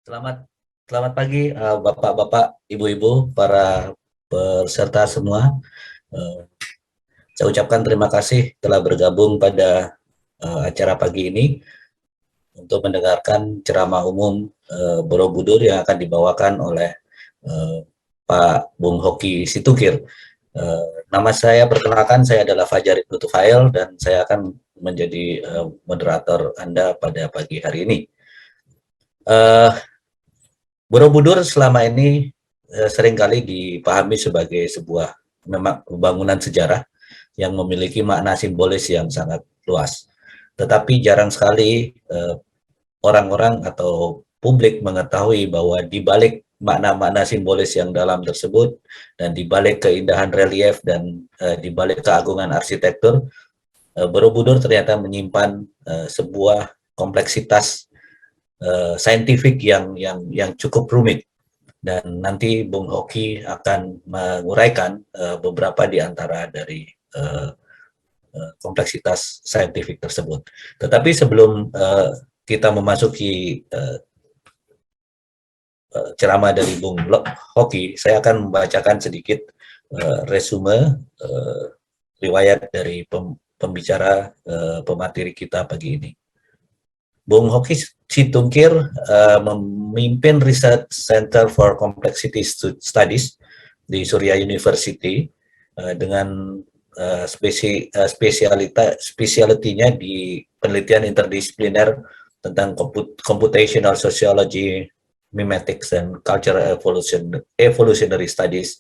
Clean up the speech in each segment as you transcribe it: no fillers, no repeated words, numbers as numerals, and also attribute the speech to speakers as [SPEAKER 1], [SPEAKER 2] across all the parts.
[SPEAKER 1] Selamat selamat pagi, Bapak-bapak, Ibu-ibu, para peserta semua. Eh, saya ucapkan terima kasih telah bergabung pada acara pagi ini untuk mendengarkan ceramah umum Borobudur yang akan dibawakan oleh eh, Pak Bung Hoki Situngkir. Nama saya, perkenalkan, saya adalah Fajar Ibnu Tufail dan saya akan menjadi moderator Anda pada pagi hari ini. Eh, Borobudur selama ini seringkali dipahami sebagai sebuah memang bangunan sejarah yang memiliki makna simbolis yang sangat luas. Tetapi jarang sekali orang-orang atau publik mengetahui bahwa di balik makna-makna simbolis yang dalam tersebut dan di balik keindahan relief dan di balik keagungan arsitektur, Borobudur ternyata menyimpan sebuah kompleksitas saintifik yang cukup rumit. Dan nanti Bung Hoki akan menguraikan beberapa di antara dari kompleksitas saintifik tersebut. Tetapi sebelum kita memasuki ceramah dari Bung Hoki, saya akan membacakan sedikit resume riwayat dari pembicara pemateri kita pagi ini. Bung Hoki Situngkir memimpin Research Center for Complexity Studies di Surya University dengan spesialitinya di penelitian interdisipliner tentang computational sociology, memetics, and cultural evolutionary studies,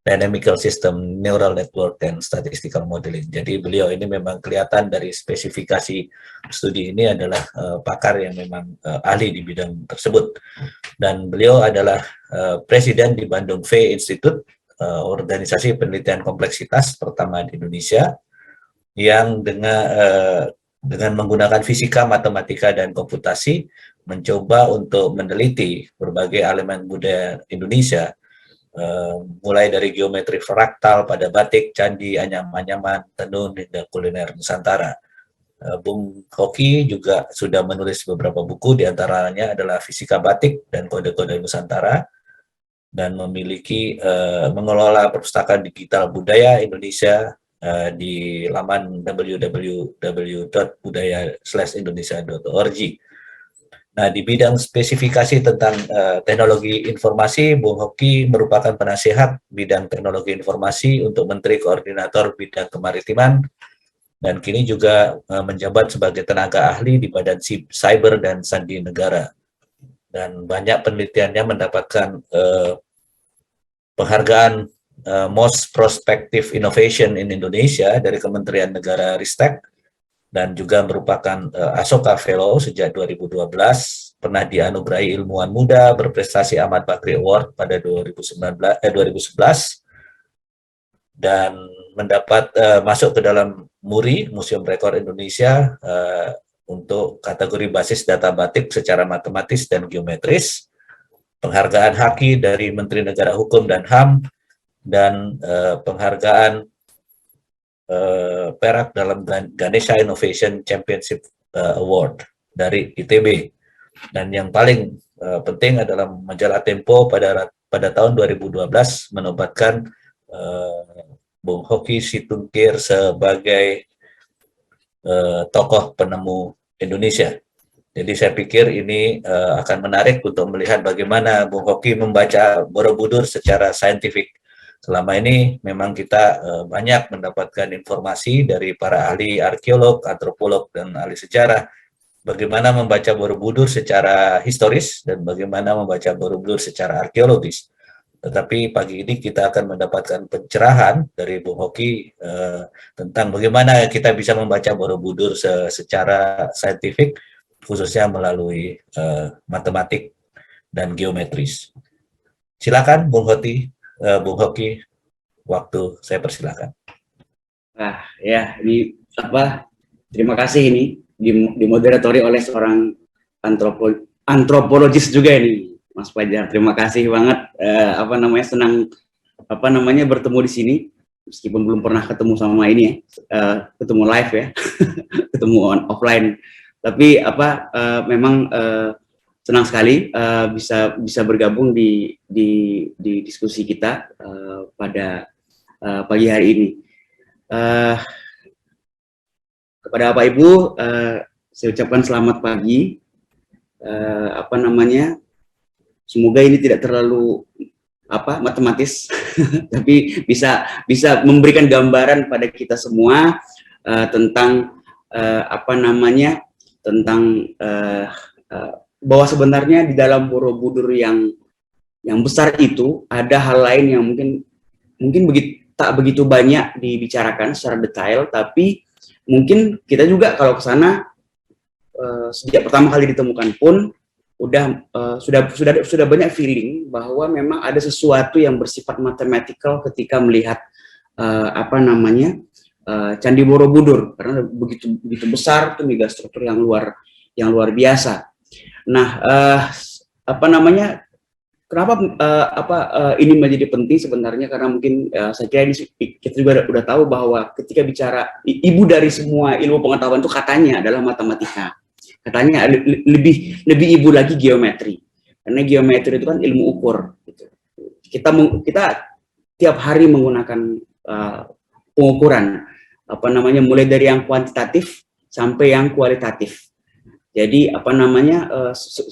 [SPEAKER 1] dynamical system, neural network, dan statistical modeling. Jadi beliau ini memang kelihatan dari spesifikasi studi ini adalah pakar yang memang ahli di bidang tersebut. Dan beliau adalah presiden di Bandung V Institute, organisasi penelitian kompleksitas pertama di Indonesia, yang dengan menggunakan fisika, matematika, dan komputasi mencoba untuk meneliti berbagai elemen budaya Indonesia, mulai dari geometri fraktal pada batik, candi, anyam-anyaman, tenun, hingga kuliner Nusantara. Bung Hoki juga sudah menulis beberapa buku, diantaranya adalah Fisika Batik dan Kode-Kode Nusantara, dan memiliki mengelola perpustakaan digital budaya Indonesia di laman www.budaya/indonesia.org. Nah, di bidang spesifikasi tentang teknologi informasi, Bung Hoki merupakan penasihat bidang teknologi informasi untuk Menteri Koordinator Bidang Kemaritiman, dan kini juga menjabat sebagai tenaga ahli di Badan Cyber dan Sandi Negara. Dan banyak penelitiannya mendapatkan penghargaan Most Prospective Innovation in Indonesia dari Kementerian Negara Ristek, dan juga merupakan Asoka Fellow sejak 2012, pernah dianugerahi ilmuwan muda berprestasi Ahmad Bakri Award pada 2011, dan mendapat masuk ke dalam MURI, Museum Rekor Indonesia, untuk kategori basis data batik secara matematis dan geometris, penghargaan Haki dari Menteri Negara Hukum dan HAM, dan penghargaan perak dalam Ganesha Innovation Championship Award dari ITB. Dan yang paling penting adalah majalah Tempo pada tahun 2012 menobatkan Bung Hoki Situngkir sebagai tokoh penemu Indonesia. Jadi saya pikir ini akan menarik untuk melihat bagaimana Bung Hoki membaca Borobudur secara saintifik. Selama ini memang kita banyak mendapatkan informasi dari para ahli arkeolog, antropolog, dan ahli sejarah bagaimana membaca Borobudur secara historis dan bagaimana membaca Borobudur secara arkeologis. Tetapi pagi ini kita akan mendapatkan pencerahan dari Bung Hoki tentang bagaimana kita bisa membaca Borobudur secara saintifik, khususnya melalui matematik dan geometris. Silakan Bung Hoki, waktu saya persilakan.
[SPEAKER 2] Nah, ya, terima kasih ini dimoderatori oleh seorang antropologis juga ini, Mas Fajar. Terima kasih banget, senang bertemu di sini, meskipun belum pernah ketemu sama ini ya, ketemu live ya, ketemu offline. Tapi memang senang sekali bisa bergabung di diskusi kita pada pagi hari ini. Kepada Bapak Ibu, saya ucapkan selamat pagi. Semoga ini tidak terlalu matematis, tapi bisa memberikan gambaran pada kita semua tentang bahwa sebenarnya di dalam Borobudur yang besar itu ada hal lain yang mungkin tak begitu banyak dibicarakan secara detail, tapi mungkin kita juga kalau ke sana sejak pertama kali ditemukan pun sudah banyak feeling bahwa memang ada sesuatu yang bersifat mathematical ketika melihat Candi Borobudur, karena begitu besar itu megastruktur yang luar biasa. Nah, kenapa ini menjadi penting sebenarnya, karena mungkin saya kira kita juga udah tahu bahwa ketika bicara ibu dari semua ilmu pengetahuan itu katanya adalah matematika. Katanya lebih ibu lagi geometri, karena geometri itu kan ilmu ukur. Gitu. Kita tiap hari menggunakan pengukuran mulai dari yang kuantitatif sampai yang kualitatif. Jadi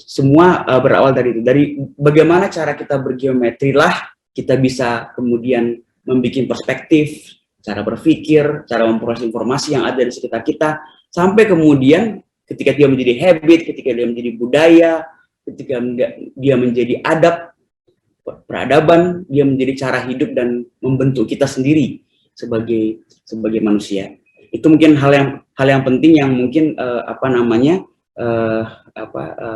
[SPEAKER 2] semua berawal dari itu. Dari bagaimana cara kita bergeometri lah kita bisa kemudian membuat perspektif, cara berpikir, cara memproses informasi yang ada di sekitar kita, sampai kemudian ketika dia menjadi habit, ketika dia menjadi budaya, ketika dia menjadi adab, peradaban, dia menjadi cara hidup dan membentuk kita sendiri sebagai manusia. Itu mungkin hal yang penting yang mungkin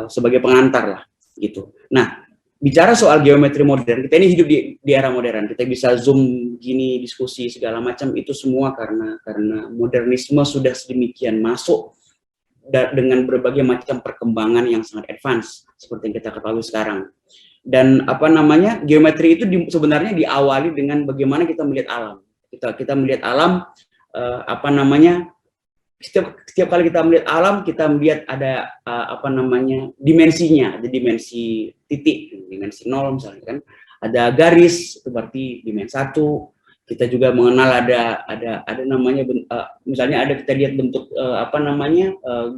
[SPEAKER 2] sebagai pengantar lah gitu. Nah, bicara soal geometri modern, kita ini hidup di era modern. Kita bisa Zoom gini, diskusi segala macam, itu semua karena modernisme sudah sedemikian masuk dengan berbagai macam perkembangan yang sangat advance seperti yang kita ketahui sekarang. Dan geometri itu sebenarnya diawali dengan bagaimana kita melihat alam. Kita melihat alam, setiap kali kita melihat alam, kita melihat ada dimensinya, ada dimensi titik, dimensi 0 misalnya kan, ada garis itu berarti dimensi 1. Kita juga mengenal ada namanya misalnya ada kita lihat bentuk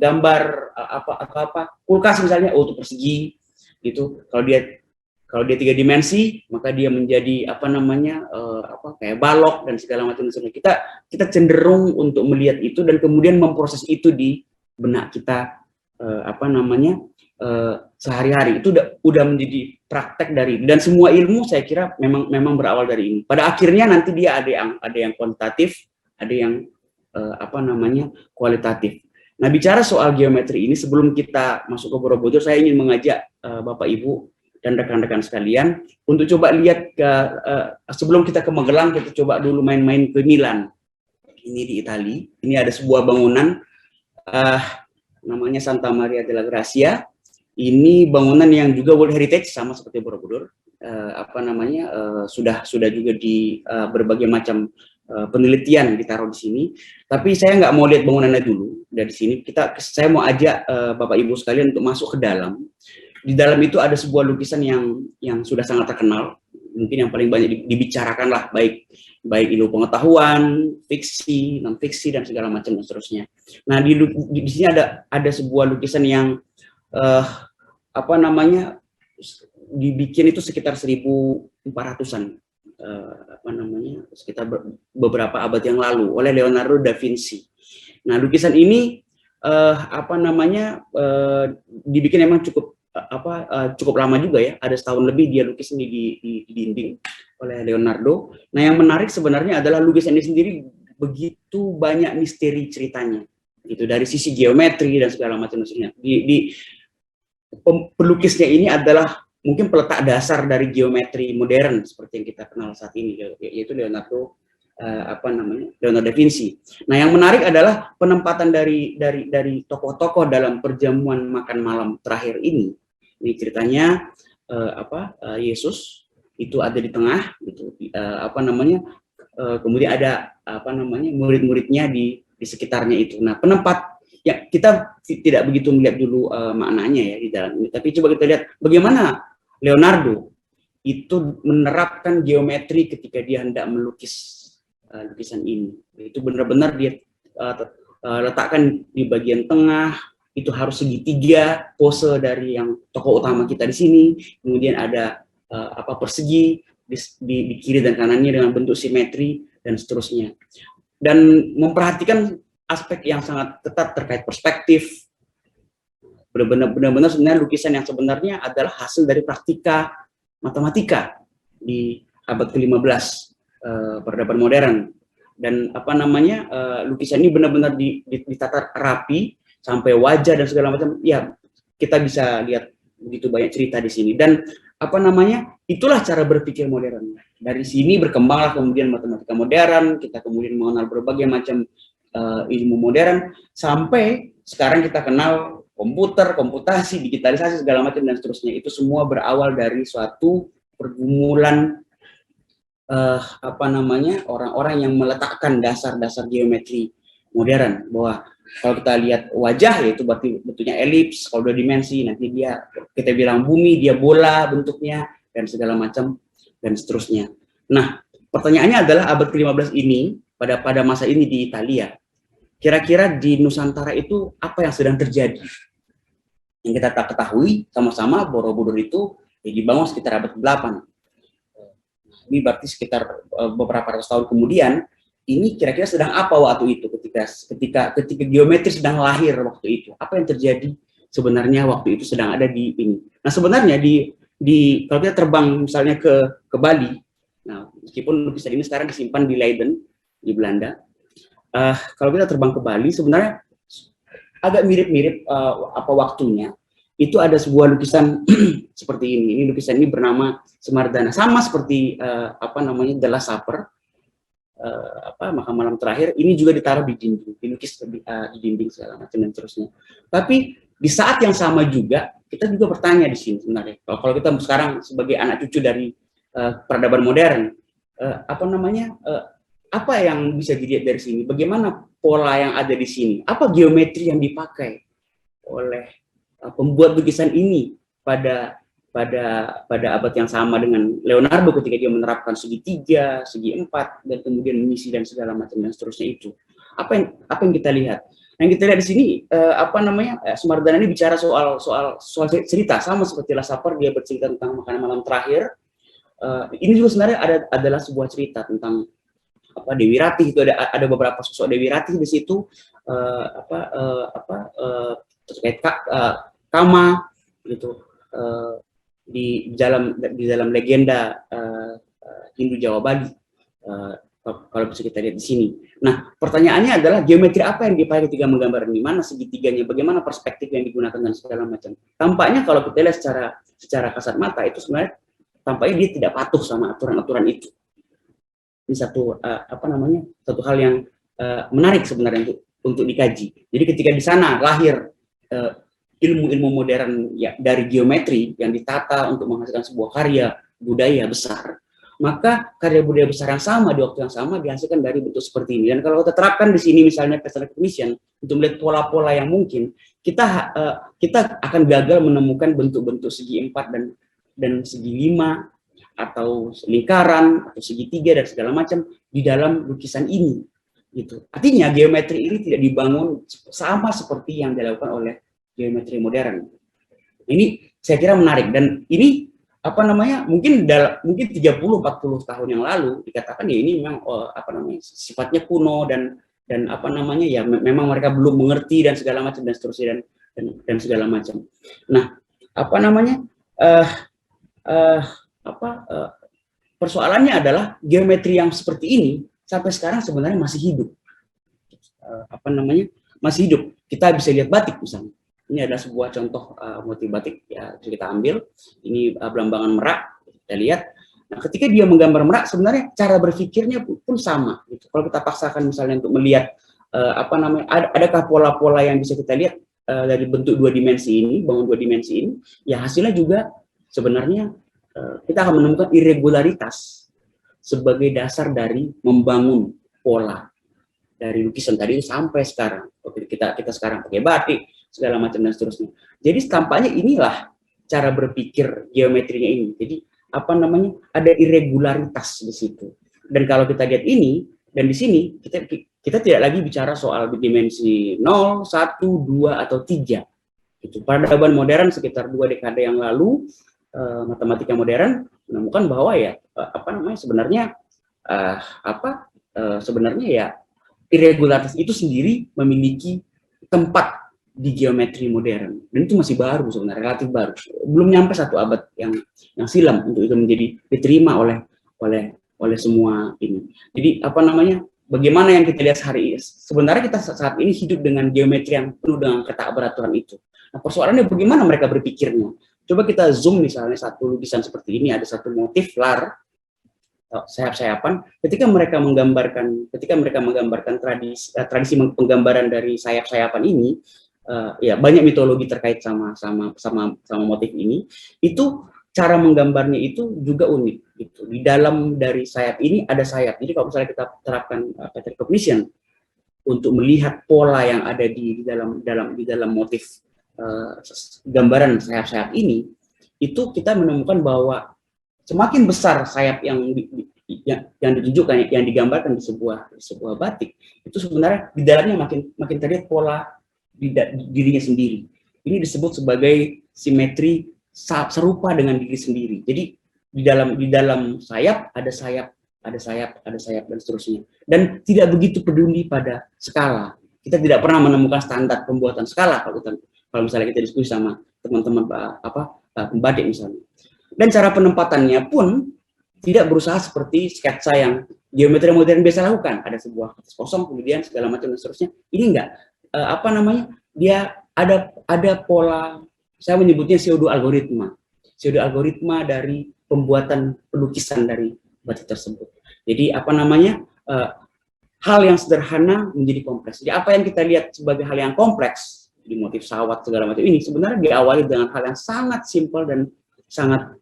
[SPEAKER 2] gambar kulkas misalnya, itu persegi gitu. Kalau dia 3 dimensi, maka dia menjadi kayak balok dan segala macam. Kita cenderung untuk melihat itu dan kemudian memproses itu di benak kita sehari-hari. Itu udah menjadi praktek dari, dan semua ilmu saya kira memang berawal dari ini. Pada akhirnya nanti dia ada yang kuantitatif, ada yang kualitatif. Nah, bicara soal geometri ini, sebelum kita masuk ke Borobudur, saya ingin mengajak Bapak Ibu dan rekan-rekan sekalian untuk coba lihat sebelum kita ke Magelang, kita coba dulu main-main ke Milan. Ini di Italia. Ini ada sebuah bangunan namanya Santa Maria della Grazia. Ini bangunan yang juga World Heritage, sama seperti Borobudur. Sudah juga di berbagai macam penelitian ditaruh di sini. Tapi saya nggak mau lihat bangunannya dulu dari sini. Saya mau ajak Bapak Ibu sekalian untuk masuk ke dalam. Di dalam itu ada sebuah lukisan yang sudah sangat terkenal, mungkin yang paling banyak dibicarakan lah, baik ilmu pengetahuan, fiksi, non fiksi dan segala macam dan seterusnya. Nah, di sini ada sebuah lukisan yang dibikin itu sekitar 1400-an, sekitar beberapa abad yang lalu oleh Leonardo da Vinci. Nah, lukisan ini dibikin memang cukup lama juga ya, ada setahun lebih dia lukis ini di dinding oleh Leonardo. Nah, yang menarik sebenarnya adalah lukisan ini sendiri begitu banyak misteri ceritanya, gitu, dari sisi geometri dan segala macam. Pelukisnya ini adalah mungkin peletak dasar dari geometri modern seperti yang kita kenal saat ini, yaitu Leonardo da Vinci. Nah, yang menarik adalah penempatan dari tokoh-tokoh dalam perjamuan makan malam terakhir ini. Ini ceritanya Yesus itu ada di tengah, gitu. Kemudian ada murid-muridnya di sekitarnya itu. Nah, ya kita tidak begitu melihat dulu maknanya ya di dalam ini, tapi coba kita lihat bagaimana Leonardo itu menerapkan geometri ketika dia hendak melukis lukisan ini. Itu benar-benar dia letakkan di bagian tengah, itu harus segitiga pose dari yang tokoh utama kita di sini, kemudian ada persegi di kiri dan kanannya dengan bentuk simetri dan seterusnya. Dan memperhatikan aspek yang sangat ketat terkait perspektif. Benar-benar sebenarnya lukisan yang sebenarnya adalah hasil dari praktika matematika di abad ke-15 peradaban modern. Dan lukisan ini benar-benar ditata rapi sampai wajah dan segala macam. Ya, kita bisa lihat begitu banyak cerita di sini. Dan itulah cara berpikir modern. Dari sini berkembanglah kemudian matematika modern, kita kemudian mengenal berbagai macam ilmu modern, sampai sekarang kita kenal komputer, komputasi, digitalisasi, segala macam dan seterusnya. Itu semua berawal dari suatu pergumulan orang-orang yang meletakkan dasar-dasar geometri modern, bahwa kalau kita lihat wajah yaitu berarti bentuknya elips, kalau 2 dimensi nanti kita bilang bumi, dia bola bentuknya dan segala macam dan seterusnya. Nah, pertanyaannya adalah abad ke-15 ini pada masa ini di Italia, kira-kira di Nusantara itu apa yang sedang terjadi? Yang kita tak ketahui sama-sama, Borobudur itu dibangun sekitar abad ke-8. Ini berarti sekitar beberapa ratus tahun kemudian, ini kira-kira sedang apa waktu itu ketika geometri sedang lahir waktu itu? Apa yang terjadi sebenarnya waktu itu sedang ada di ini? Nah, sebenarnya kalau kita terbang misalnya ke Bali, nah meskipun lukisan ini sekarang disimpan di Leiden di Belanda, kalau kita terbang ke Bali sebenarnya agak mirip-mirip waktunya. Itu ada sebuah lukisan seperti ini. Ini lukisan ini bernama Semardana, sama seperti The Last Supper, makan malam terakhir. Ini juga ditaruh di dinding, dilukis di dinding segala macam dan terusnya. Tapi di saat yang sama juga kita juga bertanya di sini sebenarnya. Kalau kita sekarang sebagai anak cucu dari peradaban modern, apa yang bisa dilihat dari sini? Bagaimana pola yang ada di sini? Apa geometri yang dipakai oleh pembuat lukisan ini pada abad yang sama dengan Leonardo ketika dia menerapkan segitiga, segi empat, dan kemudian misi dan segala macam dan seterusnya itu. Apa yang kita lihat? Yang kita lihat di sini Semardana ini bicara soal cerita, sama seperti Last Supper, dia bercerita tentang makanan malam terakhir. Ini juga sebenarnya adalah sebuah cerita tentang Dewi Ratih. Itu ada beberapa sosok Dewi Ratih di situ, terkait Kama gitu, di dalam legenda Hindu Jawa Bali, kalau bisa kita lihat di sini. Nah, pertanyaannya adalah geometri apa yang dipakai ketika menggambar ini? Mana segitiganya? Bagaimana perspektif yang digunakan dan segala macam? Tampaknya kalau kita lihat secara kasat mata itu sebenarnya tampaknya dia tidak patuh sama aturan-aturan itu. Ini satu hal yang menarik sebenarnya untuk dikaji. Jadi ketika di sana lahir ilmu-ilmu modern ya, dari geometri yang ditata untuk menghasilkan sebuah karya budaya besar, maka karya budaya besar yang sama di waktu yang sama dihasilkan dari bentuk seperti ini. Dan kalau kita terapkan di sini misalnya facial recognition untuk melihat pola-pola yang mungkin, kita akan gagal menemukan bentuk-bentuk segi 4 dan segi 5 atau lingkaran atau segitiga dan segala macam di dalam lukisan ini gitu. Artinya geometri ini tidak dibangun sama seperti yang dilakukan oleh geometri modern. Ini saya kira menarik, dan ini mungkin 30-40 tahun yang lalu dikatakan ya ini memang sifatnya kuno dan memang mereka belum mengerti dan segala macam dan seterusnya dan segala macam. Nah, persoalannya adalah geometri yang seperti ini sampai sekarang sebenarnya masih hidup. Masih hidup. Kita bisa lihat batik misalnya. Ini adalah sebuah contoh motif batik ya, kita ambil. Ini belambangan Merak, kita lihat. Nah, ketika dia menggambar Merak, sebenarnya cara berpikirnya pun sama. Gitu. Kalau kita paksakan misalnya untuk melihat adakah pola-pola yang bisa kita lihat dari bentuk 2 dimensi ini, bangun 2 dimensi ini, ya hasilnya juga sebenarnya kita akan menemukan irregularitas sebagai dasar dari membangun pola. dari lukisan tadi sampai sekarang. Kita sekarang pakai batik segala macam dan seterusnya. Jadi tampaknya inilah cara berpikir geometrinya ini. Jadi apa namanya, ada irregularitas di situ. Dan kalau kita lihat ini dan di sini kita tidak lagi bicara soal dimensi 0, 1, 2 atau 3. Gitu. Peradaban modern sekitar 2 dekade yang lalu, matematika modern menemukan bahwa ya apa namanya sebenarnya ya irregularitas itu sendiri memiliki tempat di geometri modern, dan itu masih baru sebenarnya, relatif baru, belum nyampe 1 abad yang silam untuk itu menjadi diterima oleh semua ini. Jadi apa namanya, bagaimana yang kita lihat hari ini, sebenarnya kita saat ini hidup dengan geometri yang penuh dengan ketakberaturan itu. Nah, persoalannya bagaimana mereka berpikirnya. Coba kita zoom misalnya satu lukisan seperti ini, ada satu motif lar sayap-sayapan. Ketika mereka menggambarkan tradisi penggambaran dari sayap-sayapan ini, ya banyak mitologi terkait sama motif ini. Itu cara menggambarnya itu juga unik gitu. Di dalam dari sayap ini ada sayap. Jadi kalau misalnya kita terapkan pattern recognition untuk melihat pola yang ada di dalam motif gambaran sayap-sayap ini, itu kita menemukan bahwa semakin besar sayap yang ditunjukkan, yang digambarkan di sebuah batik, itu sebenarnya di dalamnya makin terlihat pola di dirinya sendiri. Ini disebut sebagai simetri serupa dengan diri sendiri. Jadi di dalam sayap ada sayap dan seterusnya. Dan tidak begitu peduli pada skala. Kita tidak pernah menemukan standar pembuatan skala kalau misalnya kita diskusi sama teman-teman pembatik misalnya. Dan cara penempatannya pun tidak berusaha seperti sketsa yang geometri modern biasa lakukan. Ada sebuah kertas kosong, kemudian segala macam dan seterusnya. Ini enggak. Dia ada pola, saya menyebutnya pseudo algoritma dari pembuatan pelukisan dari batik tersebut. Jadi hal yang sederhana menjadi kompleks. Jadi apa yang kita lihat sebagai hal yang kompleks di motif sawat segala macam ini sebenarnya diawali dengan hal yang sangat simpel dan sangat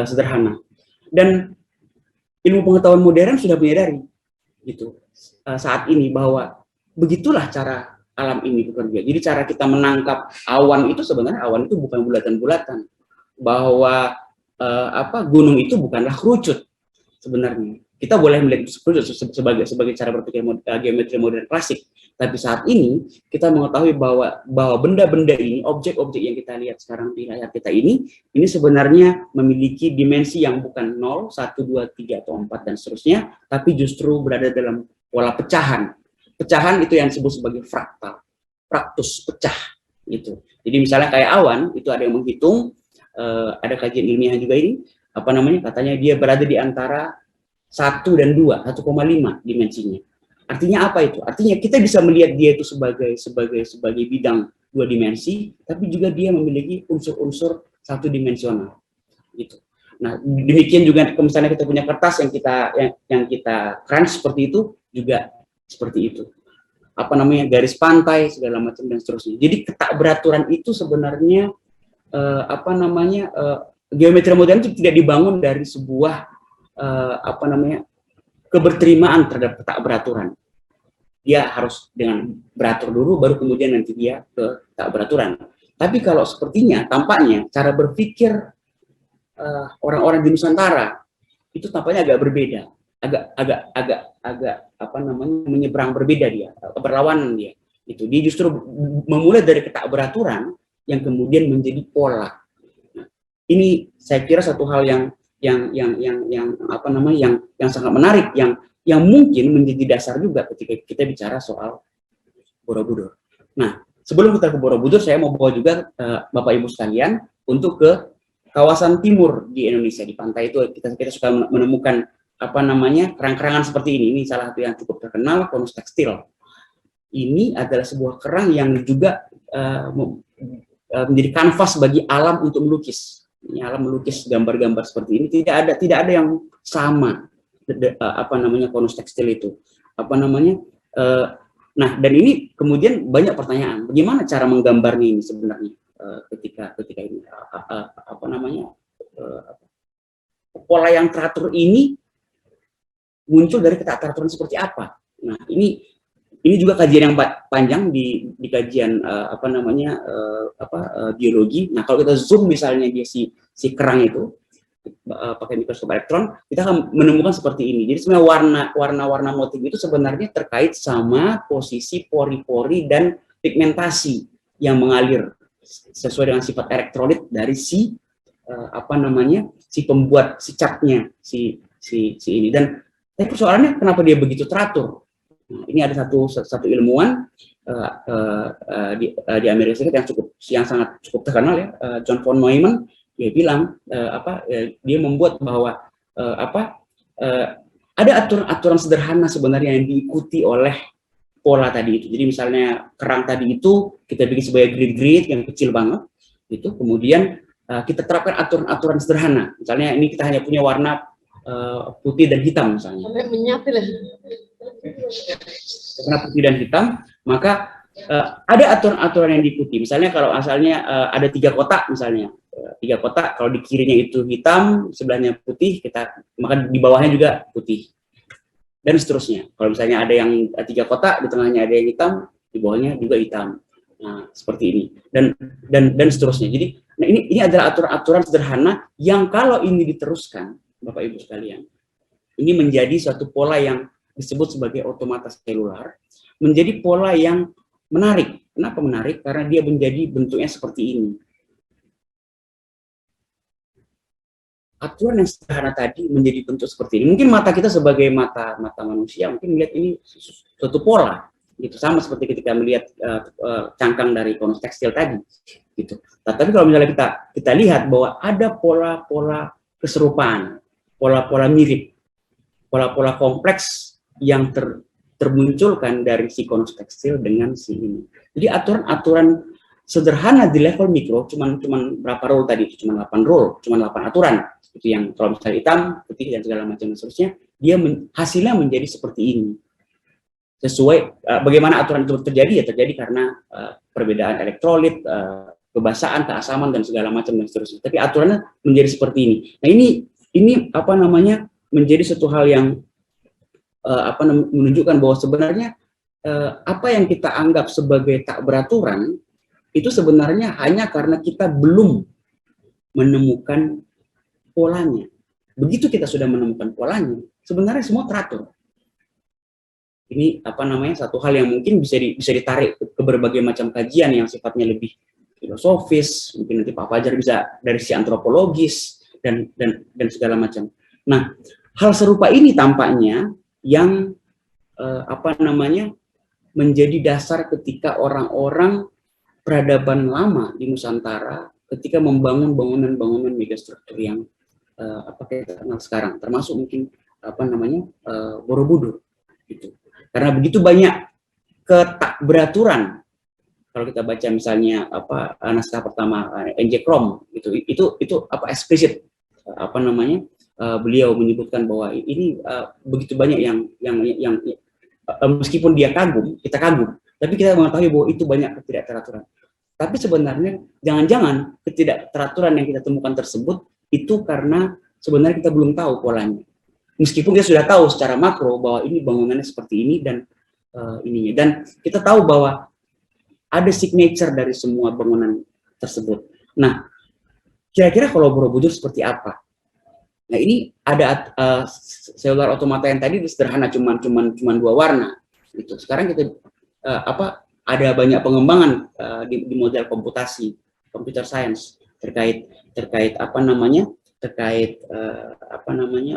[SPEAKER 2] sederhana. Dan ilmu pengetahuan modern sudah menyadari gitu saat ini bahwa begitulah cara alam ini bekerja. Jadi cara kita menangkap awan itu, sebenarnya awan itu bukan bulatan-bulatan, bahwa gunung itu bukanlah kerucut sebenarnya. Kita boleh melihat itu sebagai cara berpikir geometri modern klasik. Tapi saat ini kita mengetahui bahwa benda-benda ini, objek-objek yang kita lihat sekarang di layar kita ini sebenarnya memiliki dimensi yang bukan 0, 1, 2, 3 atau 4 dan seterusnya, tapi justru berada dalam pola pecahan. Pecahan itu yang disebut sebagai fraktal, fraktus pecah gitu. Jadi misalnya kayak awan itu ada yang menghitung, ada kajian ilmiah juga ini, katanya dia berada di antara 1 dan 2, 1,5 dimensinya. Artinya apa itu? Artinya kita bisa melihat dia itu sebagai bidang 2 dimensi, tapi juga dia memiliki unsur-unsur 1 dimensional gitu. Nah, demikian juga misalnya kita punya kertas yang kita crunch seperti itu, juga seperti itu. Garis pantai segala macam dan seterusnya. Jadi ketakberaturan itu sebenarnya geometri modern itu tidak dibangun dari sebuah keberterimaan terhadap ketakberaturan. Dia harus dengan beratur dulu, baru kemudian nanti dia ke ketakberaturan. Tapi kalau sepertinya, tampaknya cara berpikir orang-orang di Nusantara itu tampaknya agak berbeda, agak menyeberang berbeda dia, berlawanan dia. Itu dia justru memulai dari ketakberaturan yang kemudian menjadi pola. Nah, ini saya kira satu hal yang sangat menarik, yang mungkin menjadi dasar juga ketika kita bicara soal Borobudur. Nah, sebelum kita ke Borobudur, saya mau bawa juga Bapak Ibu sekalian untuk ke kawasan timur di Indonesia. Di pantai itu kita suka menemukan kerang-kerangan seperti ini. Ini salah satu yang cukup terkenal, konus tekstil. Ini adalah sebuah kerang yang juga menjadi kanvas bagi alam untuk melukis. Ini alam melukis gambar-gambar seperti ini. Tidak ada yang sama. Konus tekstil itu. Nah, dan ini kemudian banyak pertanyaan. Bagaimana cara menggambarnya ini sebenarnya ketika ini pola yang teratur ini muncul dari keteraturan seperti apa? Nah, ini juga kajian yang panjang di kajian biologi. Nah, kalau kita zoom misalnya dia si kerang itu pakai mikroskop elektron, kita akan menemukan seperti ini. Jadi sebenarnya warna-warna motif itu sebenarnya terkait sama posisi pori-pori dan pigmentasi yang mengalir sesuai dengan sifat elektrolit dari si pembuat si catnya si ini. Dan persoalannya kenapa dia begitu teratur? Nah, ini ada satu ilmuwan di Amerika Serikat yang sangat cukup terkenal ya, John von Neumann. Dia bilang dia membuat bahwa ada aturan-aturan sederhana sebenarnya yang diikuti oleh pola tadi itu. Jadi misalnya kerang tadi itu kita bikin sebagai grid-grid yang kecil banget, itu kemudian kita terapkan aturan-aturan sederhana. Misalnya ini kita hanya punya warna putih dan hitam misalnya. Warna putih dan hitam, maka ada aturan-aturan yang diikuti. Misalnya kalau asalnya ada 3 kotak misalnya. 3 kotak, kalau di kirinya itu hitam, sebelahnya putih, maka di bawahnya juga putih. Dan seterusnya. Kalau misalnya ada yang 3 kotak, di tengahnya ada yang hitam, di bawahnya juga hitam. Nah, seperti ini. Dan seterusnya. Jadi, nah ini adalah aturan-aturan sederhana yang kalau ini diteruskan, Bapak Ibu sekalian, ini menjadi suatu pola yang disebut sebagai otomata selular, menjadi pola yang menarik. Kenapa menarik? Karena dia menjadi bentuknya seperti ini. Aturan yang sederhana tadi menjadi bentuk seperti ini. Mungkin mata kita sebagai mata manusia mungkin melihat ini suatu pola, gitu, sama seperti ketika melihat cangkang dari konus tekstil tadi, gitu. Nah, tapi kalau misalnya kita lihat bahwa ada pola-pola keserupaan, pola-pola mirip, pola-pola kompleks yang termunculkan dari si konus tekstil dengan si ini. Jadi aturan-aturan sederhana di level mikro, cuman berapa rule tadi? Cuman 8 rule, cuman 8 aturan. Itu yang kalau misalnya hitam, putih dan segala macam dan seterusnya, dia hasilnya menjadi seperti ini. Sesuai bagaimana aturan itu terjadi, ya terjadi karena perbedaan elektrolit, kebasaan, keasaman dan segala macam dan seterusnya. Tapi aturannya menjadi seperti ini. Nah, ini menjadi suatu hal yang menunjukkan bahwa sebenarnya apa yang kita anggap sebagai tak beraturan itu sebenarnya hanya karena kita belum menemukan polanya. Begitu kita sudah menemukan polanya, sebenarnya semua teratur. Ini satu hal yang mungkin bisa ditarik ke berbagai macam kajian yang sifatnya lebih filosofis, mungkin nanti Pak Fajar bisa dari sisi antropologis dan segala macam. Nah, hal serupa ini tampaknya yang menjadi dasar ketika orang-orang peradaban lama di Nusantara ketika membangun bangunan-bangunan megastruktur yang kita kenal sekarang, termasuk mungkin Borobudur, gitu. Karena begitu banyak ketakberaturan. Kalau kita baca misalnya naskah pertama N.J. Krom, itu eksplisit beliau menyebutkan bahwa ini begitu banyak yang meskipun dia kita kagum, tapi kita mengetahui bahwa itu banyak ketidakteraturan. Tapi sebenarnya jangan-jangan ketidakteraturan yang kita temukan tersebut itu karena sebenarnya kita belum tahu polanya. Meskipun kita sudah tahu secara makro bahwa ini bangunannya seperti ini dan ininya, dan kita tahu bahwa ada signature dari semua bangunan tersebut. Nah, kira-kira kalau Borobudur seperti apa? Nah, ini ada selular otomata yang tadi sederhana, cuman 2 warna. Gitu. Sekarang kita ada banyak pengembangan di model komputasi, computer science terkait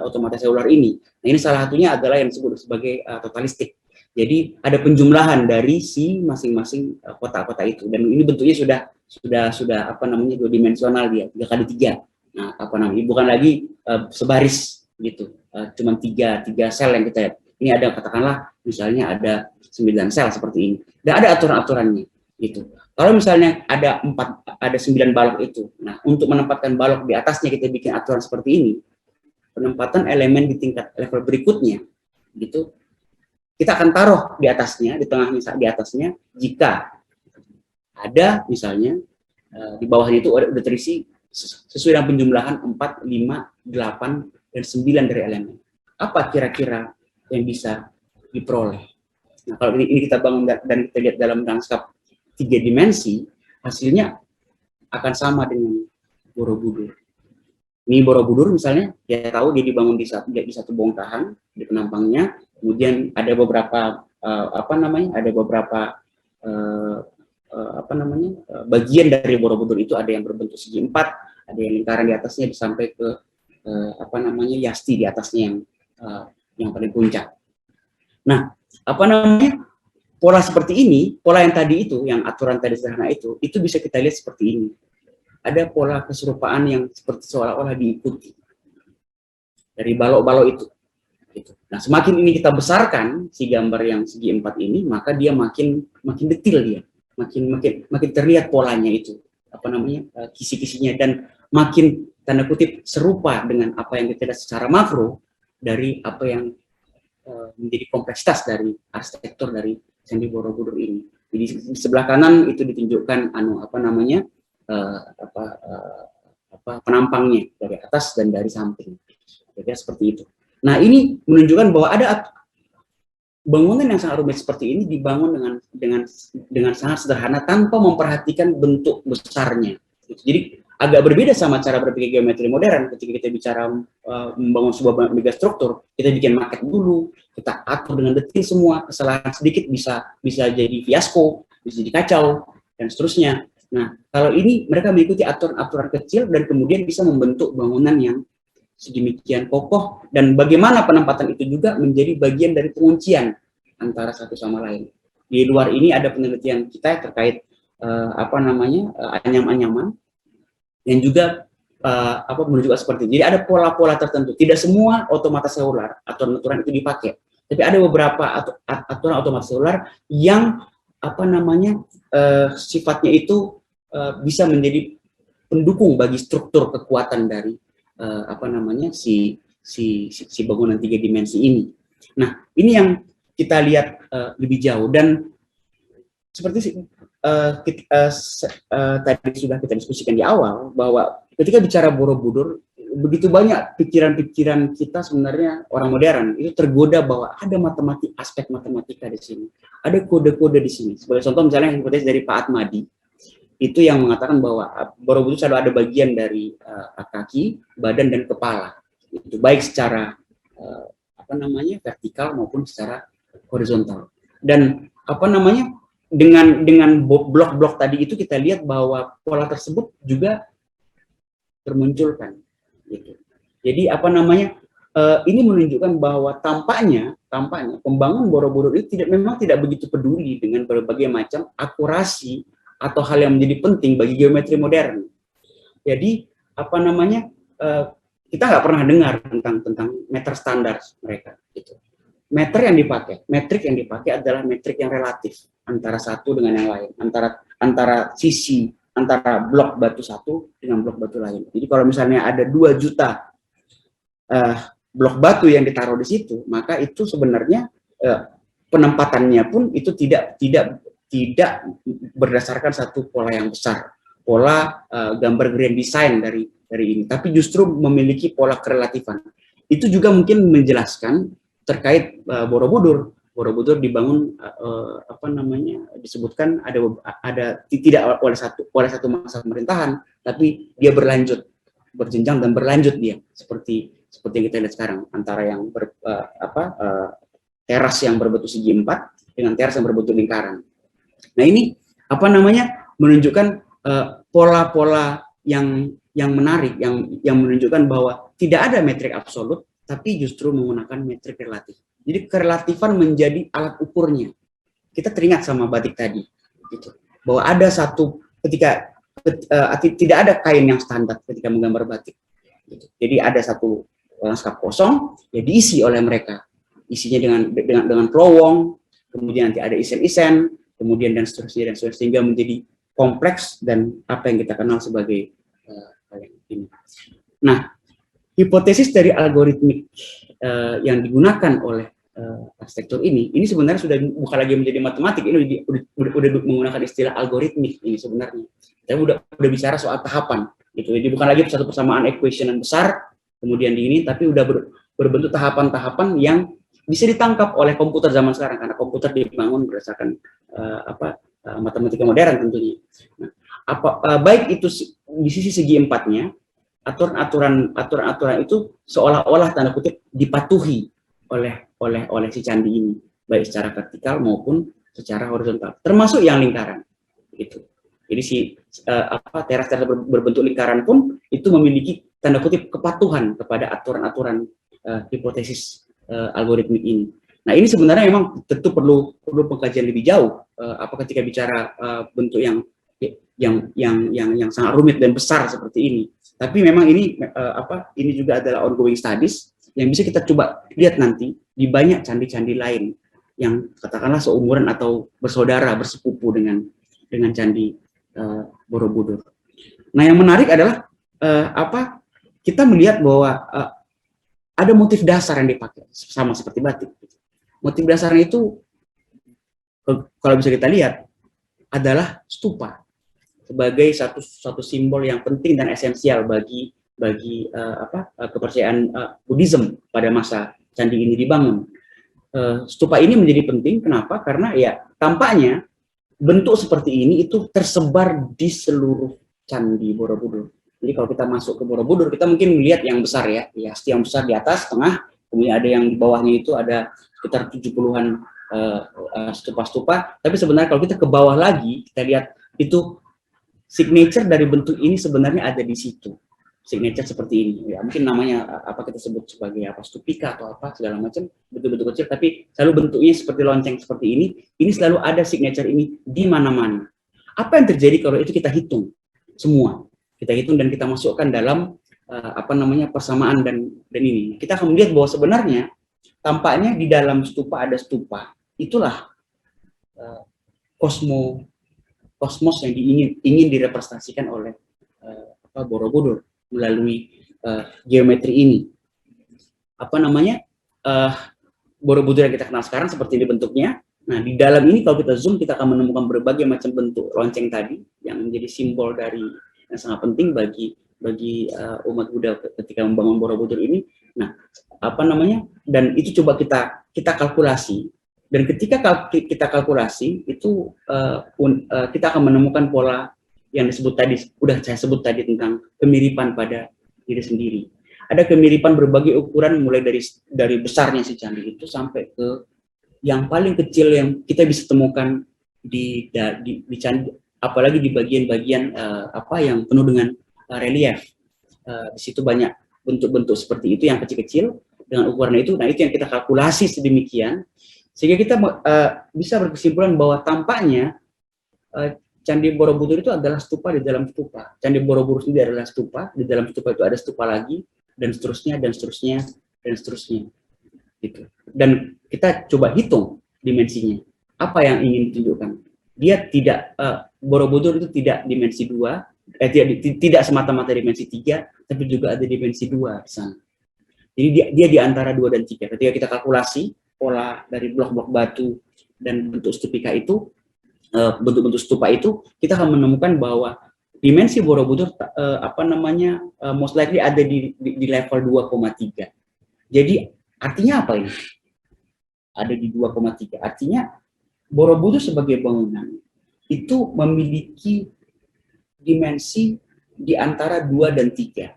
[SPEAKER 2] otomata selular ini. Nah, ini salah satunya adalah yang disebut sebagai totalistik. Jadi ada penjumlahan dari si masing-masing kota-kota itu, dan ini bentuknya sudah 2 dimensional dia, 3x3. Nah, bukan lagi sebaris gitu, cuma 3 sel yang kita lihat. Ini ada katakanlah misalnya ada 9 sel seperti ini. Dan ada aturan-aturannya gitu. Kalau misalnya ada 9 balok itu, nah untuk menempatkan balok di atasnya kita bikin aturan seperti ini. Penempatan elemen di tingkat level berikutnya, gitu. Kita akan taruh di atasnya, di tengahnya, di atasnya, jika ada misalnya di bawahnya itu udah terisi sesuai dengan penjumlahan 4, 5, 8, dan 9 dari elemen. Apa kira-kira yang bisa diperoleh? Nah, kalau ini kita bangun dan kita lihat dalam lanskap 3 dimensi, hasilnya akan sama dengan Borobudur. Ini Borobudur misalnya, kita tahu dia dibangun di satu bongkahan di penampangnya, kemudian ada beberapa bagian dari Borobudur itu ada yang berbentuk segi 4, ada yang lingkaran di atasnya sampai ke Yasti di atasnya yang paling puncak. Nah, pola seperti ini, pola yang tadi itu, yang aturan tadi sederhana itu bisa kita lihat seperti ini. Ada pola keserupaan yang seperti seolah-olah diikuti dari balok-balok itu. Gitu. Nah, semakin ini kita besarkan si gambar yang segi 4 ini, maka dia makin detail dia, makin terlihat polanya itu, kisi-kisinya, dan makin tanda kutip serupa dengan apa yang kita lihat secara makro dari apa yang menjadi kompleksitas dari arsitektur dari Candi Borobudur ini. Jadi di sebelah kanan itu ditunjukkan penampangnya dari atas dan dari samping. Jadi seperti itu. Nah, ini menunjukkan bahwa ada bangunan yang sangat rumit seperti ini dibangun dengan sangat sederhana tanpa memperhatikan bentuk besarnya. Jadi agak berbeda sama cara berpikir geometri modern. Ketika kita bicara membangun sebuah megastruktur, kita bikin maket dulu, kita atur dengan detail semua, kesalahan sedikit bisa jadi fiasko, bisa jadi kacau, dan seterusnya. Nah, kalau ini mereka mengikuti aturan-aturan kecil dan kemudian bisa membentuk bangunan yang sedemikian kokoh, dan bagaimana penempatan itu juga menjadi bagian dari penguncian antara satu sama lain. Di luar ini ada penelitian kita terkait anyam-anyaman yang juga menunjukkan seperti itu. Jadi ada pola-pola tertentu. Tidak semua otomata selular aturan-aturan itu dipakai, tapi ada beberapa aturan otomata selular yang sifatnya itu bisa menjadi pendukung bagi struktur kekuatan dari si bangunan 3 dimensi ini. Nah, ini yang kita lihat lebih jauh, dan seperti tadi sudah kita diskusikan di awal, bahwa ketika bicara Borobudur, begitu banyak pikiran-pikiran kita sebenarnya orang modern itu tergoda bahwa ada aspek matematika di sini, ada kode-kode di sini. Sebagai contoh misalnya hipotesis dari Pak Atmadi, itu yang mengatakan bahwa Borobudur selalu ada bagian dari kaki, badan, dan kepala. Itu baik secara vertikal maupun secara horizontal. Dan dengan blok-blok tadi itu kita lihat bahwa pola tersebut juga termunculkan. Gitu. Jadi ini menunjukkan bahwa tampaknya pembangun Borobudur itu memang tidak begitu peduli dengan berbagai macam akurasi atau hal yang menjadi penting bagi geometri modern. Jadi kita nggak pernah dengar tentang meter standar mereka. Gitu. Metrik yang dipakai adalah metrik yang relatif antara satu dengan yang lain, antara blok batu satu dengan blok batu lain. Jadi kalau misalnya ada 2 juta blok batu yang ditaruh di situ, maka itu sebenarnya penempatannya pun itu tidak berdasarkan satu pola yang besar, pola gambar grand design dari ini, tapi justru memiliki pola kerelatifan. Itu juga mungkin menjelaskan terkait Borobudur. Borobudur dibangun disebutkan ada tidak oleh satu masa pemerintahan, tapi dia berjenjang dan berlanjut dia seperti yang kita lihat sekarang, antara yang teras yang berbentuk segi 4 dengan teras yang berbentuk lingkaran. Nah, ini menunjukkan pola-pola yang menarik, yang menunjukkan bahwa tidak ada metrik absolut, tapi justru menggunakan metrik relatif. Jadi kerelatifan menjadi alat ukurnya. Kita teringat sama batik tadi, gitu, bahwa ada satu tidak ada kain yang standar ketika menggambar batik. Gitu. Jadi ada satu lanskap kosong yang diisi oleh mereka, isinya dengan pelowong, kemudian nanti ada isen-isen, kemudian dan seterusnya sehingga menjadi kompleks dan apa yang kita kenal sebagai ini. Nah, hipotesis dari algoritmik yang digunakan oleh arsitektur ini sebenarnya sudah bukan lagi menjadi matematik, ini udah menggunakan istilah algoritmik ini sebenarnya. Kita udah bicara soal tahapan, gitu. Jadi bukan lagi satu persamaan equation yang besar, kemudian di ini, tapi udah berbentuk tahapan-tahapan yang bisa ditangkap oleh komputer zaman sekarang, karena komputer dibangun berdasarkan matematika modern tentunya. Nah, baik itu di segi empatnya, aturan-aturan itu seolah-olah tanda kutip dipatuhi oleh si candi ini, baik secara vertikal maupun secara horizontal, termasuk yang lingkaran gitu. Jadi teras berbentuk lingkaran pun itu memiliki tanda kutip kepatuhan kepada aturan-aturan hipotesis algoritmik ini. Nah, ini sebenarnya memang tentu perlu pengkajian lebih jauh ketika bicara bentuk yang sangat rumit dan besar seperti ini. Tapi memang ini ini juga adalah ongoing studies yang bisa kita coba lihat nanti di banyak candi-candi lain yang katakanlah seumuran atau bersaudara, bersepupu dengan candi Borobudur. Nah, yang menarik adalah kita melihat bahwa ada motif dasar yang dipakai sama seperti batik. Motif dasarnya itu kalau bisa kita lihat adalah stupa sebagai satu simbol yang penting dan esensial bagi kepercayaan Buddhism pada masa candi ini dibangun. Stupa ini menjadi penting, kenapa? Karena ya tampaknya bentuk seperti ini itu tersebar di seluruh candi Borobudur. Jadi kalau kita masuk ke Borobudur, kita mungkin melihat yang besar ya, yang besar di atas, tengah, kemudian ada yang di bawahnya itu ada sekitar 70-an stupa-stupa. Tapi sebenarnya kalau kita ke bawah lagi, kita lihat itu signature dari bentuk ini sebenarnya ada di situ. Signature seperti ini, ya mungkin namanya kita sebut sebagai stupika atau segala macam, bentuk-bentuk kecil, tapi selalu bentuknya seperti lonceng seperti ini selalu ada signature ini di mana-mana. Apa yang terjadi kalau itu kita hitung semua, kita hitung dan kita masukkan dalam persamaan dan ini, kita akan melihat bahwa sebenarnya tampaknya di dalam stupa ada stupa, itulah kosmos yang ingin direpresentasikan oleh Borobudur melalui geometri ini. Borobudur yang kita kenal sekarang seperti ini bentuknya. Nah, di dalam ini kalau kita zoom, kita akan menemukan berbagai macam bentuk lonceng tadi yang menjadi simbol dari yang sangat penting bagi umat Buddha ketika membangun Borobudur ini. Nah, dan itu coba kita kalkulasi. Dan ketika kita kalkulasi itu kita akan menemukan pola yang disebut tadi, udah saya sebut tadi tentang kemiripan pada diri sendiri. Ada kemiripan berbagai ukuran mulai dari besarnya si candi itu sampai ke yang paling kecil yang kita bisa temukan di candi, apalagi di bagian-bagian yang penuh dengan relief. Di situ banyak bentuk-bentuk seperti itu yang kecil-kecil dengan ukuran itu. Nah, itu yang kita kalkulasi sedemikian sehingga kita bisa berkesimpulan bahwa tampaknya Candi Borobudur itu adalah stupa di dalam stupa. Candi Borobudur sendiri adalah stupa, di dalam stupa itu ada stupa lagi, dan seterusnya, dan seterusnya, dan seterusnya. Gitu. Dan kita coba hitung dimensinya. Apa yang ingin ditunjukkan? Dia tidak, Borobudur itu tidak dimensi 2, tidak semata-mata dimensi 3, tapi juga ada dimensi 2 di sana. Jadi dia di antara 2 dan 3. Ketika kita kalkulasi pola dari blok-blok batu dan bentuk stupika itu, bentuk-bentuk stupa itu, kita akan menemukan bahwa dimensi Borobudur most likely ada di level 2,3. Jadi artinya apa ini? Ada di 2,3. Artinya Borobudur sebagai bangunan itu memiliki dimensi di antara 2 dan 3.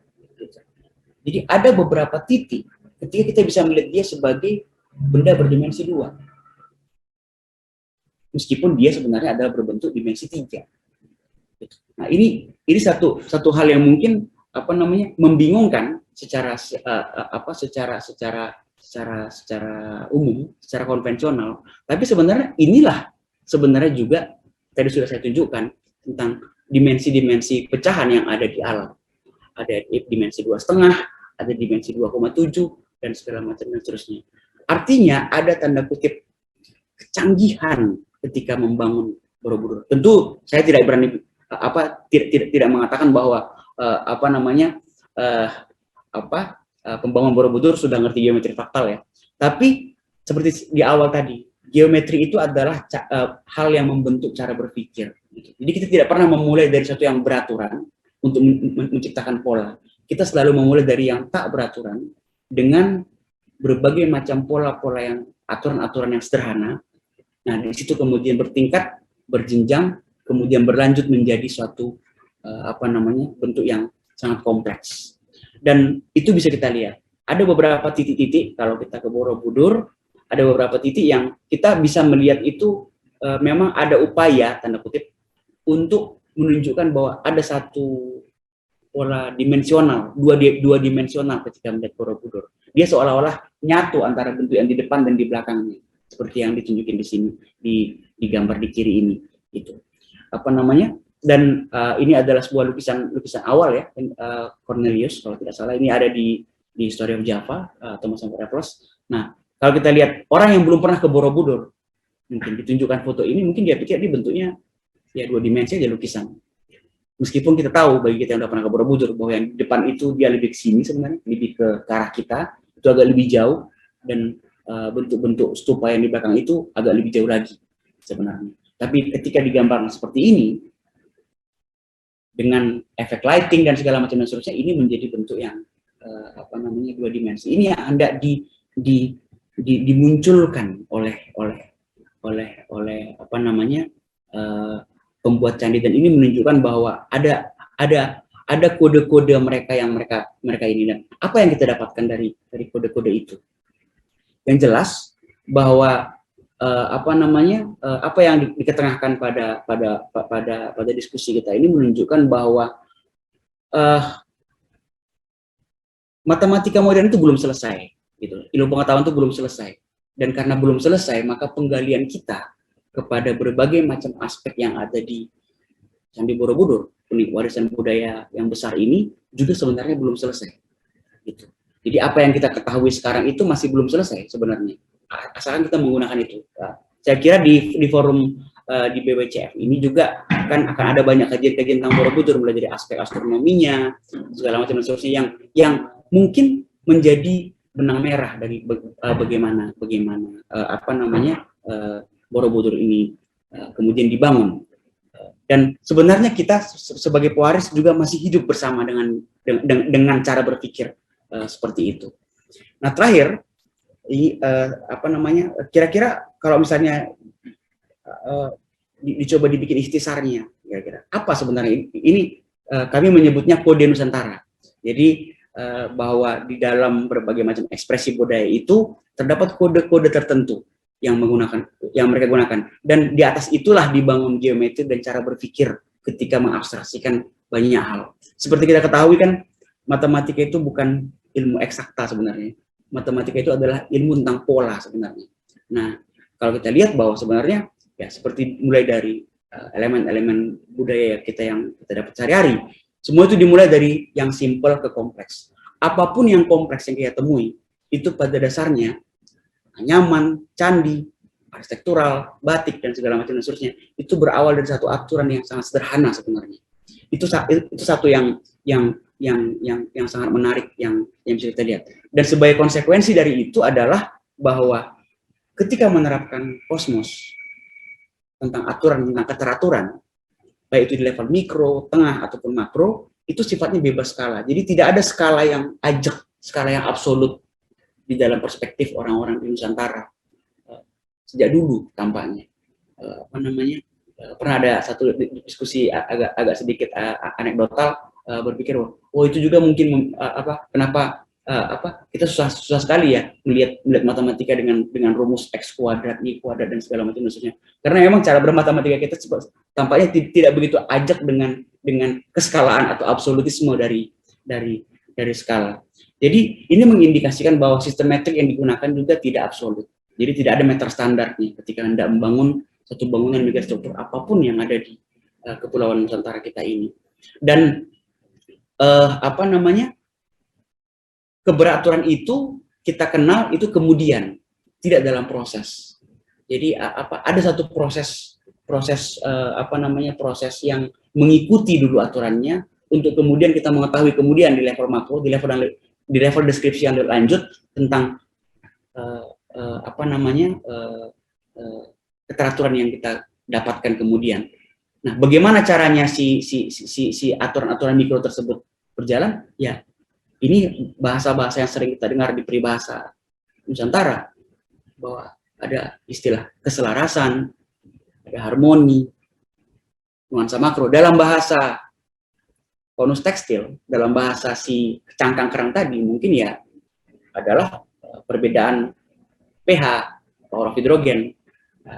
[SPEAKER 2] Jadi ada beberapa titik ketika kita bisa melihat dia sebagai benda berdimensi 2. Meskipun dia sebenarnya adalah berbentuk dimensi 3. Nah, ini satu hal yang mungkin membingungkan secara umum, secara konvensional. Tapi sebenarnya inilah juga tadi sudah saya tunjukkan tentang dimensi-dimensi pecahan yang ada di alam. Ada dimensi 2,5, ada dimensi 2,7 dan segala macam dan seterusnya. Artinya ada tanda kutip kecanggihan ketika membangun Borobudur. Tentu saya tidak berani tidak mengatakan bahwa pembangun Borobudur sudah ngerti geometri fraktal ya. Tapi seperti di awal tadi, geometri itu adalah hal yang membentuk cara berpikir. Gitu. Jadi kita tidak pernah memulai dari sesuatu yang beraturan untuk menciptakan pola. Kita selalu memulai dari yang tak beraturan dengan berbagai macam pola-pola yang aturan-aturan yang sederhana. Nah, di situ kemudian bertingkat, berjenjang, kemudian berlanjut menjadi suatu bentuk yang sangat kompleks. Dan itu bisa kita lihat. Ada beberapa titik-titik kalau kita ke Borobudur, ada beberapa titik yang kita bisa melihat itu memang ada upaya tanda kutip untuk menunjukkan bahwa ada satu pola dimensional, dua dimensional ketika melihat Borobudur. Dia seolah-olah nyatu antara bentuk yang di depan dan di belakangnya, seperti yang ditunjukin di sini di gambar di kiri ini. Itu Dan ini adalah sebuah lukisan awal ya, Cornelius kalau tidak salah. Ini ada di History of Java, Thomas Raffles. Nah, kalau kita lihat orang yang belum pernah ke Borobudur, mungkin ditunjukkan foto ini, mungkin dia pikir ini bentuknya ya 2 dimensi aja lukisan. Meskipun kita tahu bagi kita yang udah pernah ke Borobudur bahwa yang di depan itu dia lebih ke sini sebenarnya, lebih ke arah kita, itu agak lebih jauh, dan bentuk-bentuk stupa yang di belakang itu agak lebih jauh lagi sebenarnya. Tapi ketika digambarkan seperti ini, dengan efek lighting dan segala macam dan seterusnya, ini menjadi bentuk yang 2 dimensi. Ini yang hendak dimunculkan oleh pembuat candi, dan ini menunjukkan bahwa ada kode-kode mereka ini. Dan apa yang kita dapatkan dari kode-kode itu? Yang jelas bahwa apa yang diketengahkan pada diskusi kita ini menunjukkan bahwa matematika modern itu belum selesai, gitu. Ilmu pengetahuan itu belum selesai, dan karena belum selesai, maka penggalian kita kepada berbagai macam aspek yang ada di Candi Borobudur, warisan budaya yang besar ini juga sebenarnya belum selesai. Gitu. Jadi apa yang kita ketahui sekarang itu masih belum selesai sebenarnya, asalkan kita menggunakan itu. Nah, saya kira di forum di BWCF ini juga akan ada banyak kajian-kajian tentang Borobudur, mulai dari aspek astronominya, segala macam dan seterusnya yang mungkin menjadi benang merah dari bagaimana Borobudur ini kemudian dibangun. Dan sebenarnya kita sebagai pewaris juga masih hidup bersama dengan cara berpikir seperti itu. Nah, terakhir, kira-kira kalau misalnya dicoba dibikin ikhtisarnya, kira-kira apa sebenarnya ini? Kami menyebutnya kode Nusantara. Jadi bahwa di dalam berbagai macam ekspresi budaya itu terdapat kode-kode tertentu yang mereka gunakan, dan di atas itulah dibangun geometri dan cara berpikir ketika mengabstraksikan banyak hal. Seperti kita ketahui kan, matematika itu bukan ilmu eksakta sebenarnya. Matematika itu adalah ilmu tentang pola sebenarnya. Nah, kalau kita lihat bahwa sebenarnya ya seperti mulai dari elemen-elemen budaya kita yang kita dapat sehari-hari, semua itu dimulai dari yang simpel ke kompleks. Apapun yang kompleks yang kita temui, itu pada dasarnya anyaman, candi, arsitektural, batik, dan segala macam dan seterusnya, itu berawal dari satu aturan yang sangat sederhana sebenarnya. Itu satu yang sangat menarik yang bisa kita lihat. Dan sebagai konsekuensi dari itu adalah bahwa ketika menerapkan kosmos tentang aturan, tentang keteraturan, baik itu di level mikro, tengah, ataupun makro, itu sifatnya bebas skala. Jadi tidak ada skala yang ajak, skala yang absolut di dalam perspektif orang-orang di Nusantara sejak dulu tampaknya. Pernah ada satu diskusi agak sedikit anekdotal, berpikir, oh itu juga mungkin kenapa kita susah sekali ya melihat matematika dengan rumus x kuadrat, y kuadrat, dan segala macam maksudnya. Karena memang cara bermatematika kita tampaknya tidak begitu ajak dengan keskalaan atau absolutisme dari skala. Jadi ini mengindikasikan bahwa sistem metrik yang digunakan juga tidak absolut. Jadi tidak ada meter standarnya ketika hendak membangun satu bangunan megastruktur apapun yang ada di Kepulauan Nusantara kita ini. Dan keberaturan itu kita kenal itu kemudian, tidak dalam proses. Jadi ada satu proses yang mengikuti dulu aturannya untuk kemudian kita mengetahui kemudian di level makro, di level deskripsi yang lanjut tentang keteraturan yang kita dapatkan kemudian. Nah, bagaimana caranya si aturan-aturan mikro tersebut berjalan? Ya, ini bahasa-bahasa yang sering kita dengar di peribahasa. Nusantara, bahwa ada istilah keselarasan, ada harmoni, nuansa makro. Dalam bahasa bonus tekstil, dalam bahasa si cangkang kerang tadi, mungkin ya adalah perbedaan pH, power of hidrogen,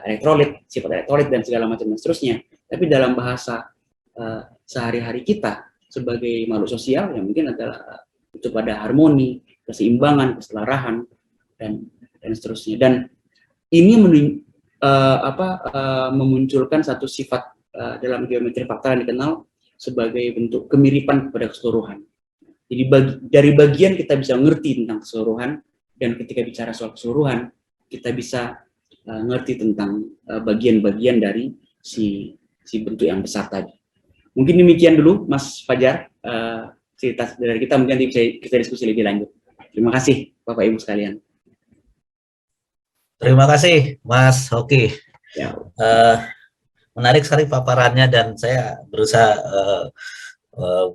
[SPEAKER 2] elektrolit, sifat elektrolit, dan segala macam dan seterusnya. Tapi dalam bahasa sehari-hari kita sebagai makhluk sosial, yang mungkin adalah itu pada harmoni, keseimbangan, keselarahan, dan seterusnya. Dan ini memunculkan satu sifat dalam geometri fakta yang dikenal sebagai bentuk kemiripan kepada keseluruhan. Jadi dari bagian kita bisa mengerti tentang keseluruhan, dan ketika bicara soal keseluruhan, kita bisa ngerti tentang bagian-bagian dari si bentuk yang besar tadi. Mungkin demikian dulu, Mas Fajar, cerita dari kita, mungkin nanti bisa kita diskusi lebih lanjut. Terima kasih, Bapak Ibu sekalian.
[SPEAKER 1] Terima kasih, Mas Hoki.
[SPEAKER 2] Ya.
[SPEAKER 1] Menarik sekali paparannya, dan saya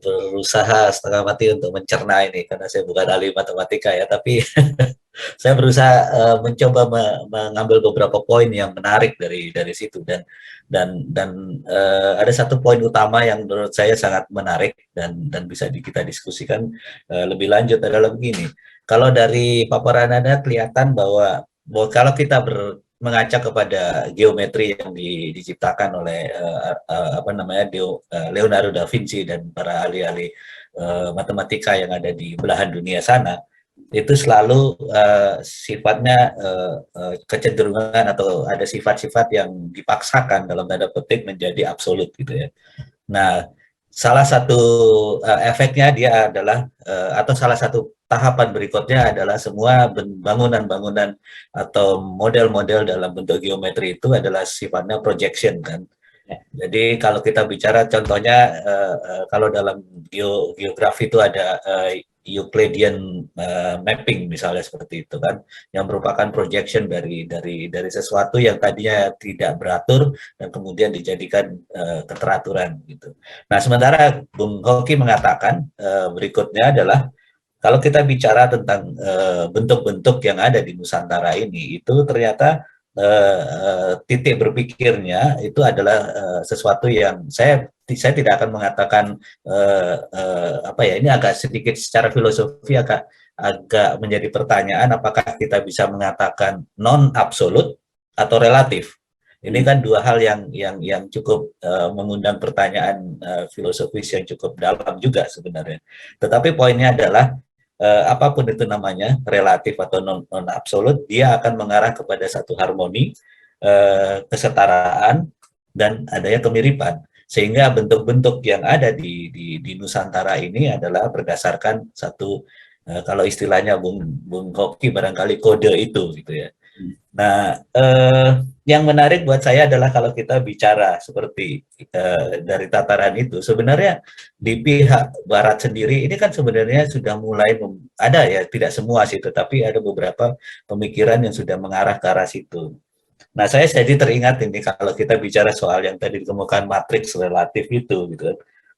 [SPEAKER 1] berusaha setengah mati untuk mencerna ini, karena saya bukan ahli matematika ya, tapi saya berusaha mencoba mengambil beberapa poin yang menarik dari situ, dan ada satu poin utama yang menurut saya sangat menarik dan bisa kita diskusikan lebih lanjut adalah begini. Kalau dari paparan Anda kelihatan bahwa kalau kita mengaca kepada geometri yang diciptakan oleh Leonardo da Vinci dan para ahli-ahli matematika yang ada di belahan dunia sana, itu selalu sifatnya kecenderungan atau ada sifat-sifat yang dipaksakan dalam tanda petik menjadi absolut gitu ya. Nah, salah satu efeknya dia adalah atau salah satu tahapan berikutnya adalah semua bangunan-bangunan atau model-model dalam bentuk geometri itu adalah sifatnya projection kan. Jadi kalau kita bicara contohnya kalau dalam geografi itu ada Euclidean mapping misalnya seperti itu kan, yang merupakan projection dari sesuatu yang tadinya tidak beratur dan kemudian dijadikan keteraturan gitu. Nah, sementara Bung Hoki mengatakan berikutnya adalah kalau kita bicara tentang bentuk-bentuk yang ada di Nusantara ini, itu ternyata titik berpikirnya itu adalah sesuatu yang saya tidak akan mengatakan ini agak sedikit secara filosofi agak menjadi pertanyaan, apakah kita bisa mengatakan non absolut atau relatif. Ini kan dua hal yang cukup mengundang pertanyaan filosofis yang cukup dalam juga sebenarnya. Tetapi poinnya adalah apapun itu namanya, relatif atau non absolut, dia akan mengarah kepada satu harmoni, kesetaraan, dan adanya kemiripan. Sehingga bentuk-bentuk yang ada di Nusantara ini adalah berdasarkan satu kalau istilahnya Bung Hoki barangkali kode itu gitu ya. Nah, yang menarik buat saya adalah kalau kita bicara seperti dari tataran itu, sebenarnya di pihak Barat sendiri ini kan sebenarnya sudah mulai ada ya, tidak semua sih, tetapi ada beberapa pemikiran yang sudah mengarah ke arah situ. Nah, saya jadi teringat ini kalau kita bicara soal yang tadi ditemukan matriks relatif itu, gitu kan.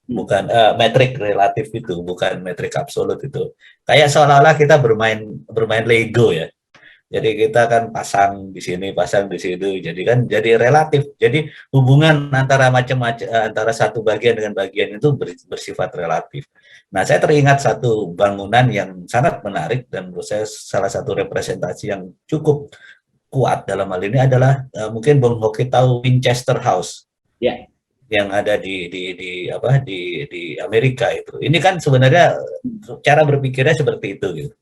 [SPEAKER 1] Bukan metrik relatif itu, bukan metrik absolut itu. Kayak seolah-olah kita bermain Lego ya. Jadi kita kan pasang di sini, pasang di situ. Jadi relatif. Jadi hubungan antara antara satu bagian dengan bagian itu bersifat relatif. Nah, saya teringat satu bangunan yang sangat menarik dan menurut saya salah satu representasi yang cukup kuat dalam hal ini adalah mungkin Bung Hoki tahu Winchester House. Ya. Yang ada di Amerika itu. Ini kan sebenarnya cara berpikirnya seperti itu gitu.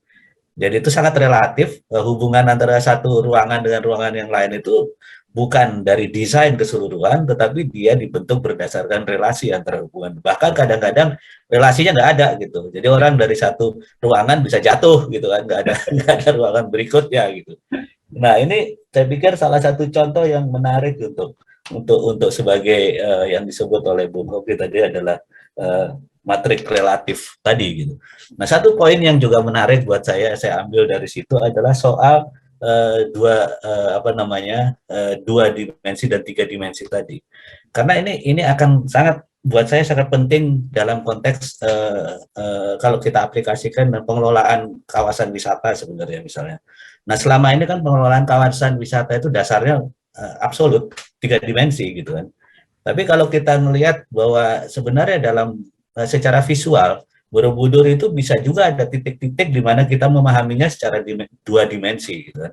[SPEAKER 1] Jadi itu sangat relatif, hubungan antara satu ruangan dengan ruangan yang lain itu bukan dari desain keseluruhan, tetapi dia dibentuk berdasarkan relasi antara hubungan. Bahkan kadang-kadang relasinya nggak ada gitu. Jadi orang dari satu ruangan bisa jatuh gitu kan, nggak ada ruangan berikutnya gitu. Nah, ini saya pikir salah satu contoh yang menarik untuk sebagai yang disebut oleh Bung Hoki tadi adalah matrik relatif tadi gitu. Nah, satu poin yang juga menarik buat saya ambil dari situ adalah soal dua dimensi dan tiga dimensi tadi. Karena ini akan sangat buat saya sangat penting dalam konteks kalau kita aplikasikan pengelolaan kawasan wisata sebenarnya misalnya. Nah, selama ini kan pengelolaan kawasan wisata itu dasarnya absolut, 3 dimensi gitu kan. Tapi kalau kita melihat bahwa sebenarnya dalam secara visual, Borobudur itu bisa juga ada titik-titik di mana kita memahaminya secara 2 dimensi gitu kan.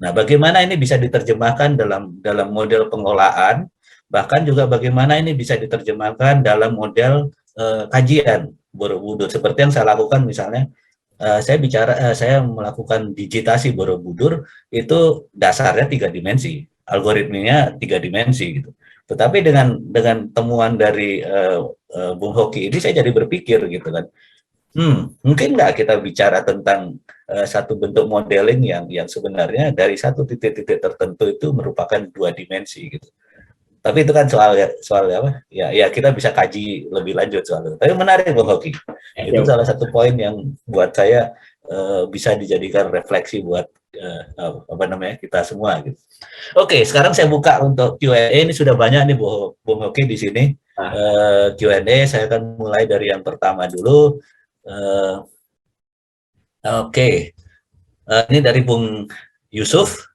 [SPEAKER 1] Nah, bagaimana ini bisa diterjemahkan dalam model pengelolaan, bahkan juga bagaimana ini bisa diterjemahkan dalam model kajian Borobudur. Seperti yang saya lakukan misalnya, saya melakukan digitasi Borobudur itu dasarnya 3 dimensi, algoritmenya 3 dimensi gitu. Tetapi dengan temuan dari Bung Hoki ini saya jadi berpikir gitu kan. Mungkin nggak kita bicara tentang satu bentuk modeling yang sebenarnya dari satu titik-titik tertentu itu merupakan 2 dimensi gitu. Tapi itu kan soal apa? Ya kita bisa kaji lebih lanjut soal itu. Tapi menarik Bung Hoki. Itu salah satu poin yang buat saya bisa dijadikan refleksi buat apa namanya kita semua gitu. Oke, sekarang saya buka untuk Q&A. Ini sudah banyak nih Bung Hoki di sini. Q&A saya akan mulai dari yang pertama dulu. Oke. Ini dari Bung Yusuf.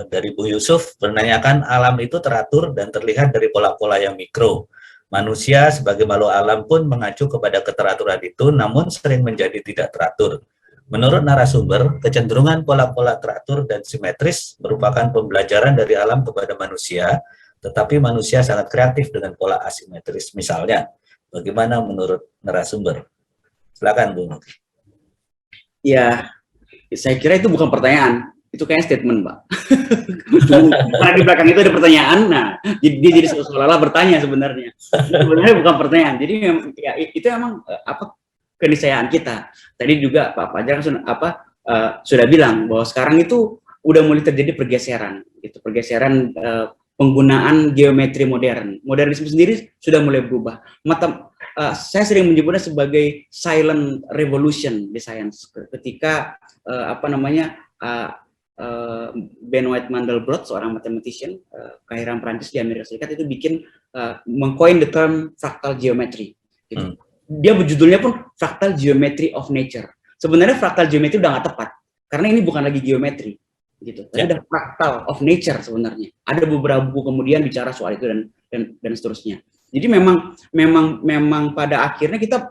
[SPEAKER 1] Dari Bung Yusuf menanyakan alam itu teratur dan terlihat dari pola-pola yang mikro. Manusia sebagai makhluk alam pun mengacu kepada keteraturan itu, namun sering menjadi tidak teratur. Menurut narasumber, kecenderungan pola-pola teratur dan simetris merupakan pembelajaran dari alam kepada manusia, tetapi manusia sangat kreatif dengan pola asimetris. Misalnya, bagaimana menurut narasumber? Silakan, Bung.
[SPEAKER 2] Ya, saya kira itu bukan pertanyaan, itu kayak statement, Pak. Karena di belakang itu ada pertanyaan, nah dia jadi seolah-olah bertanya sebenarnya. Sebenarnya bukan pertanyaan. Jadi ya, itu emang apa keniscayaan kita. Tadi juga Pak Fajar sudah bilang bahwa sekarang itu udah mulai terjadi pergeseran, itu pergeseran penggunaan geometri modern. Modernisme sendiri sudah mulai berubah. Saya sering menyebutnya sebagai silent revolution di sains. Ketika Benoit Mandelbrot, seorang mathematician kelahiran Prancis di Amerika Serikat, itu bikin mengcoin the term fractal geometry. Gitu. Dia berjudulnya pun Fractal Geometry of Nature. Sebenarnya fractal geometry udah nggak tepat karena ini bukan lagi geometri, gitu. Tapi udah fractal of nature sebenarnya. Ada beberapa buku kemudian bicara soal itu dan seterusnya. Jadi memang pada akhirnya kita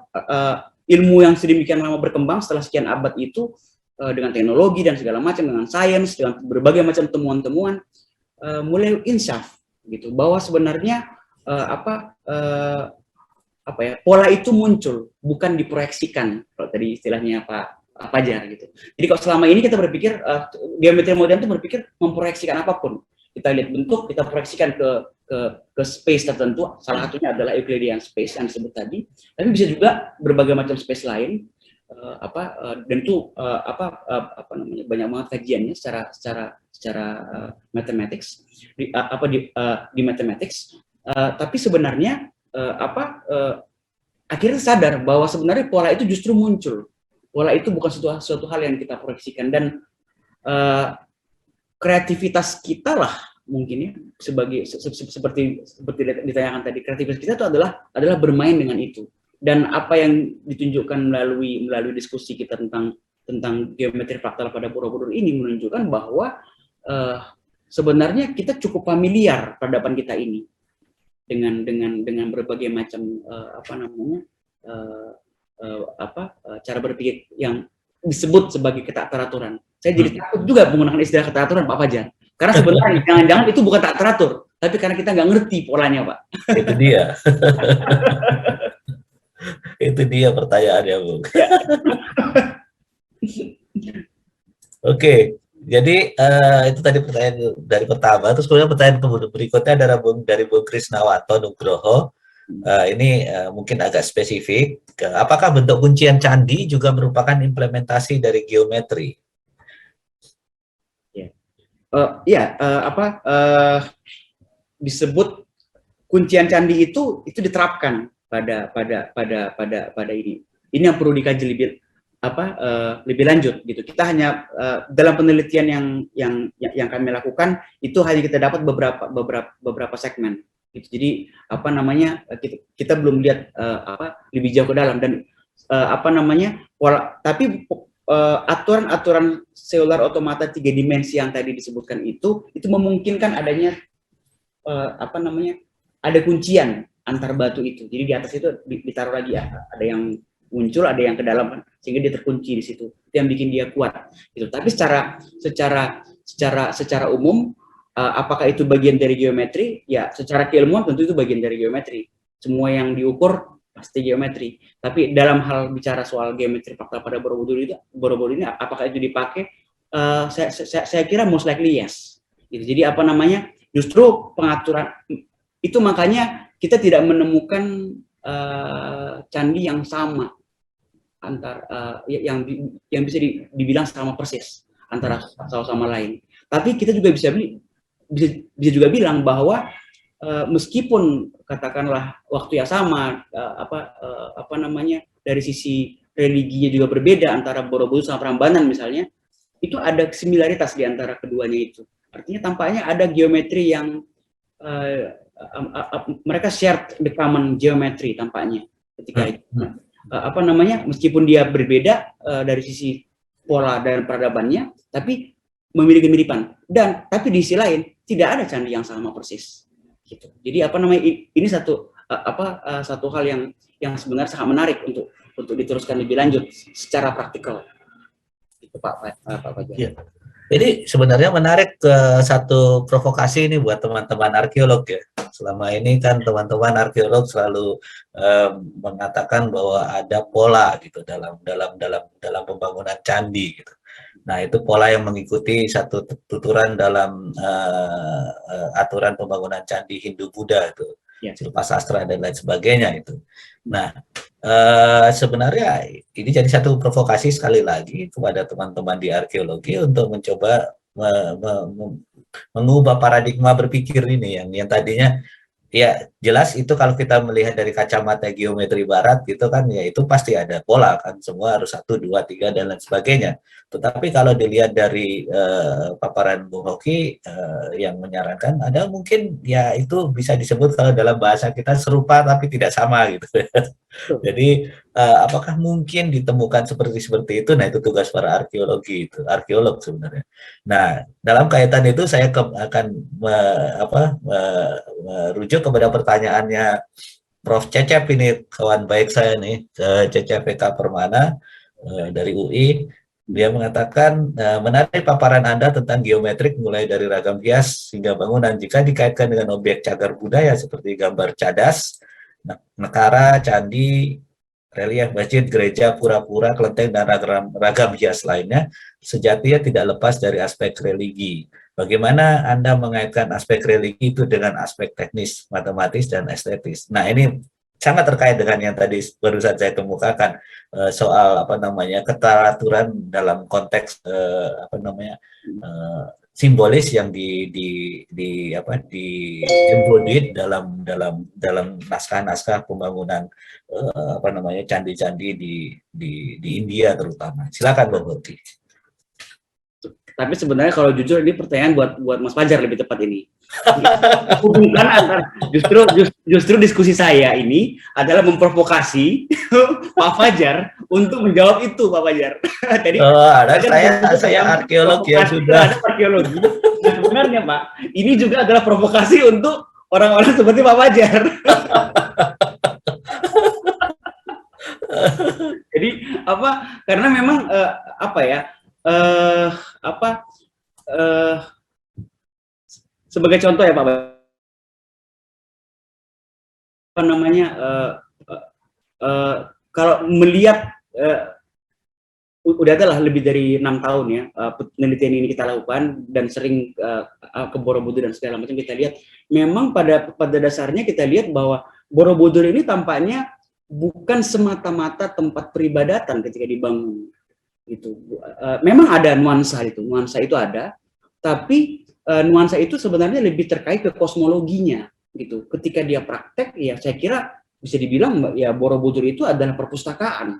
[SPEAKER 2] ilmu yang sedemikian lama berkembang setelah sekian abad itu dengan teknologi dan segala macam, dengan sains, dengan berbagai macam temuan-temuan mulai insaf gitu bahwa sebenarnya pola itu muncul bukan diproyeksikan, kalau tadi istilahnya Pak Fajar gitu. Jadi kalau selama ini kita berpikir geometri modern itu berpikir memproyeksikan apapun. Kita lihat bentuk, kita proyeksikan ke space tertentu, salah satunya adalah Euclidean space yang disebut tadi, tapi bisa juga berbagai macam space lain, dan itu banyak banget kajiannya secara mathematics di mathematics, tapi sebenarnya akhirnya sadar bahwa sebenarnya pola itu justru muncul. Pola itu bukan suatu hal yang kita proyeksikan, dan kreativitas kita lah mungkin ya, seperti ditanyakan tadi, kreativitas kita itu adalah bermain dengan itu. Dan apa yang ditunjukkan melalui diskusi kita tentang geometri fraktal pada Borobudur ini menunjukkan bahwa sebenarnya kita cukup familiar peradaban kita ini dengan berbagai macam cara berpikir yang disebut sebagai keteraturan. Saya jadi takut juga menggunakan istilah keteraturan, Pak Fajar, karena sebenarnya jangan-jangan itu bukan tak teratur, tapi karena kita nggak ngerti polanya, Pak.
[SPEAKER 1] Itu dia. Itu dia pertanyaannya, Bung. Ya. Oke. Jadi itu tadi pertanyaan dari pertama. Terus kemudian pertanyaan berikutnya dari Bung Krisnawanto Nugroho. Ini mungkin agak spesifik. Apakah bentuk kuncian candi juga merupakan implementasi dari geometri?
[SPEAKER 2] Disebut kuncian candi itu diterapkan pada ini. Ini yang perlu dikaji lebih lanjut gitu. Kita hanya dalam penelitian yang kami lakukan itu hanya kita dapat beberapa segmen Gitu. Jadi apa namanya kita belum lihat lebih jauh ke dalam dan apa namanya pola, tapi aturan-aturan selular otomata 3 dimensi yang tadi disebutkan itu memungkinkan adanya apa namanya ada kuncian antar batu itu. Jadi di atas itu ditaruh lagi ya, ada yang muncul, ada yang ke dalam sehingga dia terkunci di situ. Itu yang bikin dia kuat. Gitu. Tapi secara umum apakah itu bagian dari geometri? Ya, secara keilmuan tentu itu bagian dari geometri. Semua yang diukur pasti geometri. Tapi dalam hal bicara soal geometri fakta pada Borobudur ini apakah itu dipakai? Saya kira most likely yes. Gitu. Jadi apa namanya? Justru pengaturan itu makanya kita tidak menemukan candi yang sama antar yang bisa dibilang sama persis antara satu sama lain. Tapi kita juga bisa juga bilang bahwa meskipun katakanlah waktu yang sama apa namanya dari sisi religinya juga berbeda antara Borobudur sama Prambanan misalnya, itu ada similaritas di antara keduanya itu. Artinya tampaknya ada geometri yang mereka share the common geometry tampaknya ketika itu. Apa namanya meskipun dia berbeda dari sisi pola dan peradabannya, tapi memiliki kemiripan. Dan tapi di sisi lain tidak ada candi yang sama persis. Gitu. Jadi apa namanya ini satu hal yang sebenarnya sangat menarik untuk diteruskan lebih lanjut secara praktikal. Itu Pak Fajar.
[SPEAKER 1] Ya. Jadi sebenarnya menarik satu provokasi ini buat teman-teman arkeolog ya. Selama ini kan teman-teman arkeolog selalu mengatakan bahwa ada pola gitu dalam pembangunan candi gitu. Nah, itu pola yang mengikuti satu tuturan dalam aturan pembangunan candi Hindu-Buddha itu, Silpa Sastra dan lain sebagainya itu. Nah, sebenarnya ini jadi satu provokasi sekali lagi kepada teman-teman di arkeologi untuk mencoba mengubah paradigma berpikir ini yang tadinya ya jelas itu kalau kita melihat dari kacamata geometri barat gitu kan ya itu pasti ada pola kan semua harus 1, 2, 3 dan lain sebagainya. Tetapi kalau dilihat dari paparan Bung Hoki yang menyarankan ada mungkin ya itu bisa disebut kalau dalam bahasa kita serupa tapi tidak sama gitu. Jadi apakah mungkin ditemukan seperti itu? Nah itu tugas para arkeolog sebenarnya. Nah dalam kaitan itu saya akan merujuk kepada pertanyaannya Prof. Cecep ini kawan baik saya nih, Cecep PK Permana dari UI. Dia mengatakan menarik paparan Anda tentang geometrik mulai dari ragam hias hingga bangunan jika dikaitkan dengan objek cagar budaya seperti gambar cadas, nekara, candi, relief masjid, gereja, pura-pura, kelenteng, dan ragam hias lainnya, sejatinya tidak lepas dari aspek religi. Bagaimana Anda mengaitkan aspek religi itu dengan aspek teknis, matematis, dan estetis? Nah, ini sangat terkait dengan yang tadi barusan saya kemukakan soal keteraturan dalam konteks simbolis yang embodied dalam naskah-naskah pembangunan candi-candi di India terutama. Silakan Bang Hoki.
[SPEAKER 2] Tapi sebenarnya kalau jujur ini pertanyaan buat Mas Fajar lebih tepat ini. Hubungkan antara justru diskusi saya ini adalah memprovokasi Pak Fajar untuk menjawab itu Pak Fajar. Jadi
[SPEAKER 1] saya arkeolog ya sudah.
[SPEAKER 2] Arkeologi. Nah, sebenarnya Pak, ini juga adalah provokasi untuk orang-orang seperti Pak Fajar. Jadi karena memang sebagai contoh ya Pak, kalau melihat udah adalah lebih dari 6 tahun ya penelitian ini kita lakukan dan sering ke Borobudur dan segala macam, kita lihat memang pada dasarnya kita lihat bahwa Borobudur ini tampaknya bukan semata-mata tempat peribadatan ketika dibangun. Gitu. Memang ada nuansa itu ada, tapi nuansa itu sebenarnya lebih terkait ke kosmologinya gitu. Ketika dia praktek ya saya kira bisa dibilang ya Borobudur itu adalah perpustakaan.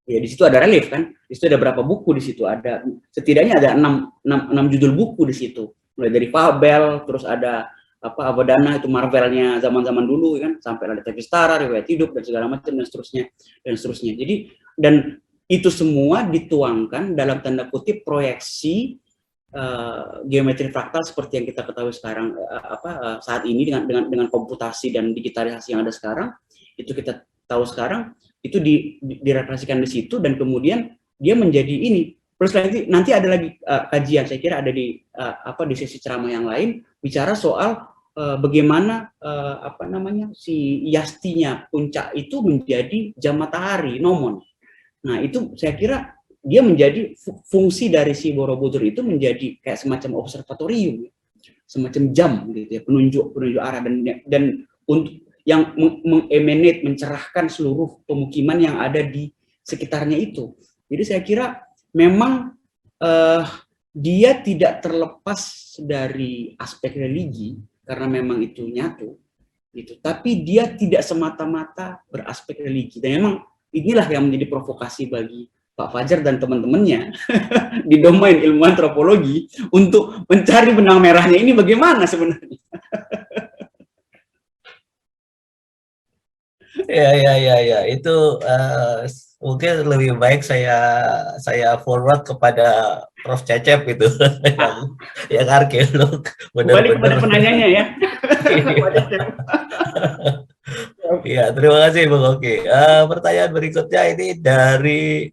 [SPEAKER 2] Ya di situ ada relief kan, di situ ada berapa buku, di situ ada setidaknya ada 6 judul buku di situ. Mulai dari Fabel, terus ada apa Abadana itu Marvelnya zaman-zaman dulu kan, sampai ada Tevistara, riwayat hidup dan segala macam dan seterusnya. Jadi dan itu semua dituangkan dalam tanda kutip proyeksi geometri fraktal seperti yang kita ketahui sekarang saat ini dengan komputasi dan digitalisasi yang ada sekarang, itu kita tahu sekarang itu direfleksikan di situ dan kemudian dia menjadi ini. Plus nanti ada lagi kajian, saya kira ada di sesi ceramah yang lain bicara soal bagaimana si yastinya puncak itu menjadi jam matahari nomon. Nah itu saya kira dia menjadi fungsi dari si Borobudur itu menjadi kayak semacam observatorium, semacam jam gitu ya, penunjuk arah dan untuk yang mengemanate, mencerahkan seluruh pemukiman yang ada di sekitarnya itu. Jadi saya kira memang dia tidak terlepas dari aspek religi karena memang itu nyatu gitu, tapi dia tidak semata-mata beraspek religi. Dan memang inilah yang menjadi provokasi bagi Pak Fajar dan teman-temannya di domain ilmu antropologi untuk mencari benang merahnya ini bagaimana sebenarnya.
[SPEAKER 1] Ya, itu mungkin lebih baik saya forward kepada Prof. Cecep itu yang arkeolog
[SPEAKER 2] Kembali kepada penanyanya ya.
[SPEAKER 1] Iya, terima kasih Bung Oki. Pertanyaan berikutnya ini dari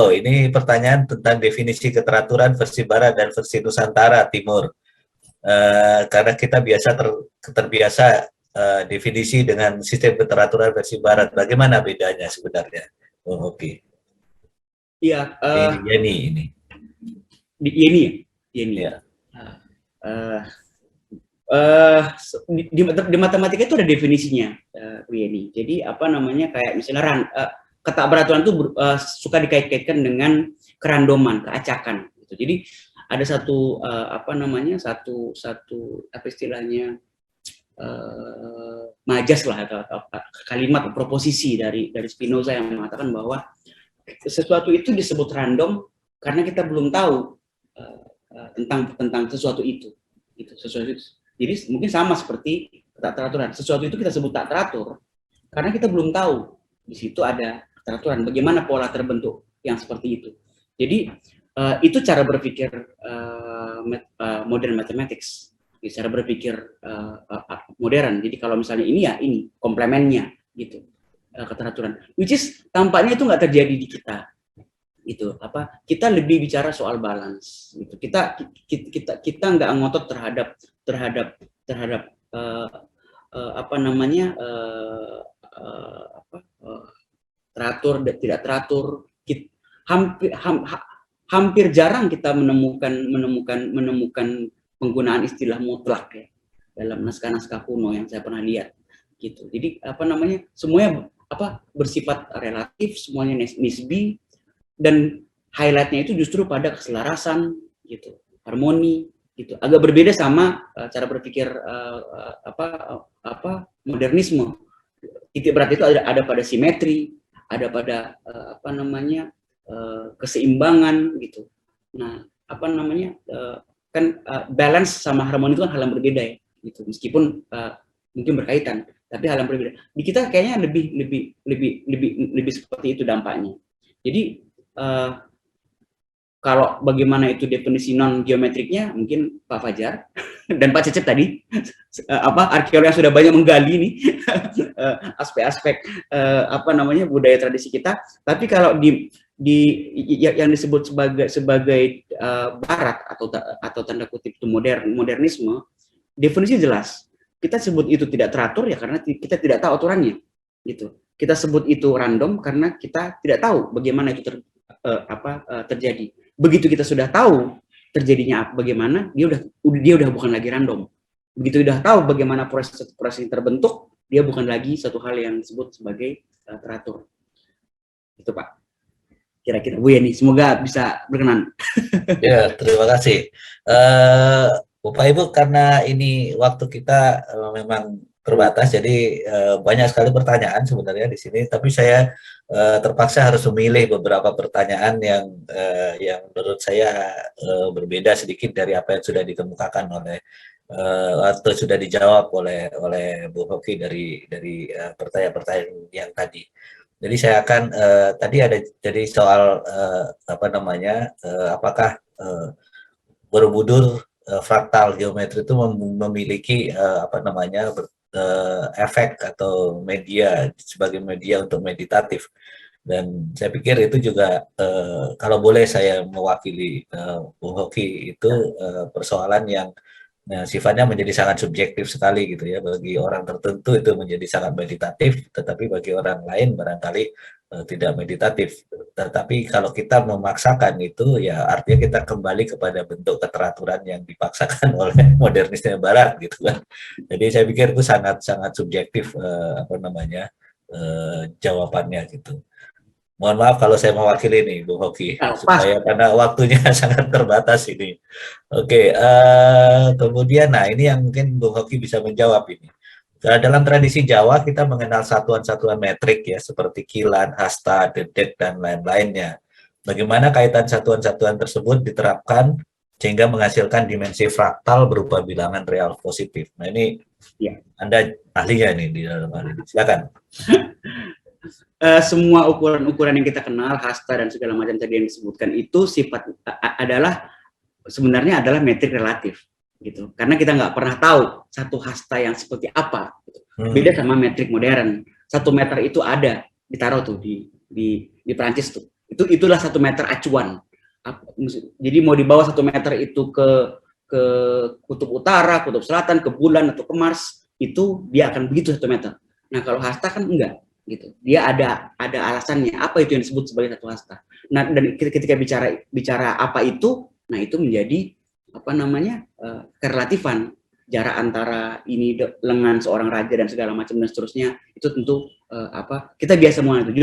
[SPEAKER 1] ini pertanyaan tentang definisi keteraturan versi Barat dan versi Nusantara Timur. Karena kita terbiasa definisi dengan sistem keteraturan versi Barat. Bagaimana bedanya sebenarnya, Bung Oki?
[SPEAKER 2] Iya.
[SPEAKER 1] Yeni.
[SPEAKER 2] Ya. Di matematika itu ada definisinya, Yeni. Jadi kayak misalnya keteraturan itu suka dikait-kaitkan dengan kerandoman, keacakan. Gitu. Jadi ada satu istilahnya majas lah atau kalimat proposisi dari Spinoza yang mengatakan bahwa sesuatu itu disebut random karena kita belum tahu tentang sesuatu itu. Jadi mungkin sama seperti tak teraturan. Sesuatu itu kita sebut tak teratur karena kita belum tahu di situ ada keteraturan. Bagaimana pola terbentuk yang seperti itu. Jadi itu cara berpikir modern mathematics, cara berpikir modern. Jadi kalau misalnya ini ya ini komplemennya gitu, keteraturan. Which is tampaknya itu nggak terjadi di kita. Gitu kita lebih bicara soal balance gitu. Kita nggak ngotot terhadap teratur dan tidak teratur. Hampir jarang kita menemukan penggunaan istilah mutlak ya dalam naskah-naskah kuno yang saya pernah lihat gitu. Jadi semuanya bersifat relatif, semuanya nisbi. Dan highlightnya itu justru pada keselarasan gitu, harmoni gitu. Agak berbeda sama cara berpikir modernisme. Titik berat itu ada pada simetri, ada pada keseimbangan gitu. Nah, balance sama harmoni itu kan hal yang berbeda ya gitu. Meskipun mungkin berkaitan, tapi hal yang berbeda. Di kita kayaknya lebih seperti itu dampaknya. Jadi kalau bagaimana itu definisi non geometriknya mungkin Pak Fajar dan Pak Cecep tadi arkeolog yang sudah banyak menggali nih aspek-aspek budaya tradisi kita. Tapi kalau yang disebut sebagai barat atau tanda kutip itu modernisme, definisi jelas. Kita sebut itu tidak teratur ya karena kita tidak tahu aturannya gitu. Kita sebut itu random karena kita tidak tahu bagaimana itu terjadi. Begitu kita sudah tahu terjadinya bagaimana, dia udah bukan lagi random. Begitu udah tahu bagaimana proses yang terbentuk, dia bukan lagi satu hal yang disebut sebagai teratur. Itu Pak. Kira-kira Bu Yeni, semoga bisa berkenan.
[SPEAKER 1] Ya, terima kasih. Bapak Ibu, karena ini waktu kita memang terbatas, jadi banyak sekali pertanyaan sebenarnya di sini, tapi saya terpaksa harus memilih beberapa pertanyaan yang menurut saya berbeda sedikit dari apa yang sudah dikemukakan oleh atau sudah dijawab oleh Bu Hoki dari pertanyaan-pertanyaan yang tadi. Jadi saya akan tadi ada jadi soal apa namanya apakah Borobudur fraktal geometri itu memiliki apa namanya efek atau media sebagai media untuk meditatif, dan saya pikir itu juga kalau boleh saya mewakili Bung Hoki itu persoalan yang sifatnya menjadi sangat subjektif sekali gitu ya. Bagi orang tertentu itu menjadi sangat meditatif, tetapi bagi orang lain barangkali tidak meditatif. Tetapi kalau kita memaksakan itu, ya artinya kita kembali kepada bentuk keteraturan yang dipaksakan oleh modernisme Barat gitu kan. Jadi saya pikir itu sangat sangat subjektif apa namanya jawabannya gitu. Mohon maaf kalau saya mewakili nih, Bung Hoki,
[SPEAKER 2] Pas.
[SPEAKER 1] supaya karena waktunya sangat terbatas ini. Oke, kemudian, nah ini yang mungkin Bung Hoki bisa menjawab ini. Dalam tradisi Jawa kita mengenal satuan-satuan metrik ya, seperti kilan, hasta, dedet, dan lain-lainnya. Bagaimana kaitan satuan-satuan tersebut diterapkan sehingga menghasilkan dimensi fraktal berupa bilangan real positif. Nah ini
[SPEAKER 2] Ya.
[SPEAKER 1] Anda ahlinya nih di dalam hal ini. Silakan.
[SPEAKER 2] Semua ukuran-ukuran yang kita kenal, hasta dan segala macam tadi yang disebutkan itu sebenarnya adalah metrik relatif gitu. Karena kita nggak pernah tahu satu hasta yang seperti apa. Gitu. Beda sama metrik modern. 1 meter itu ada ditaruh tuh di Perancis tuh. Itulah 1 meter acuan. Jadi mau dibawa 1 meter itu ke kutub utara, kutub selatan, ke bulan atau ke Mars, itu dia akan begitu 1 meter. Nah kalau hasta kan enggak. Gitu. Dia ada alasannya, apa itu yang disebut sebagai satu hasta. Nah, dan ketika bicara apa itu, nah itu menjadi apa namanya kerelatifan jarak antara ini lengan seorang raja dan segala macam dan seterusnya, itu tentu apa kita biasa mengenal itu.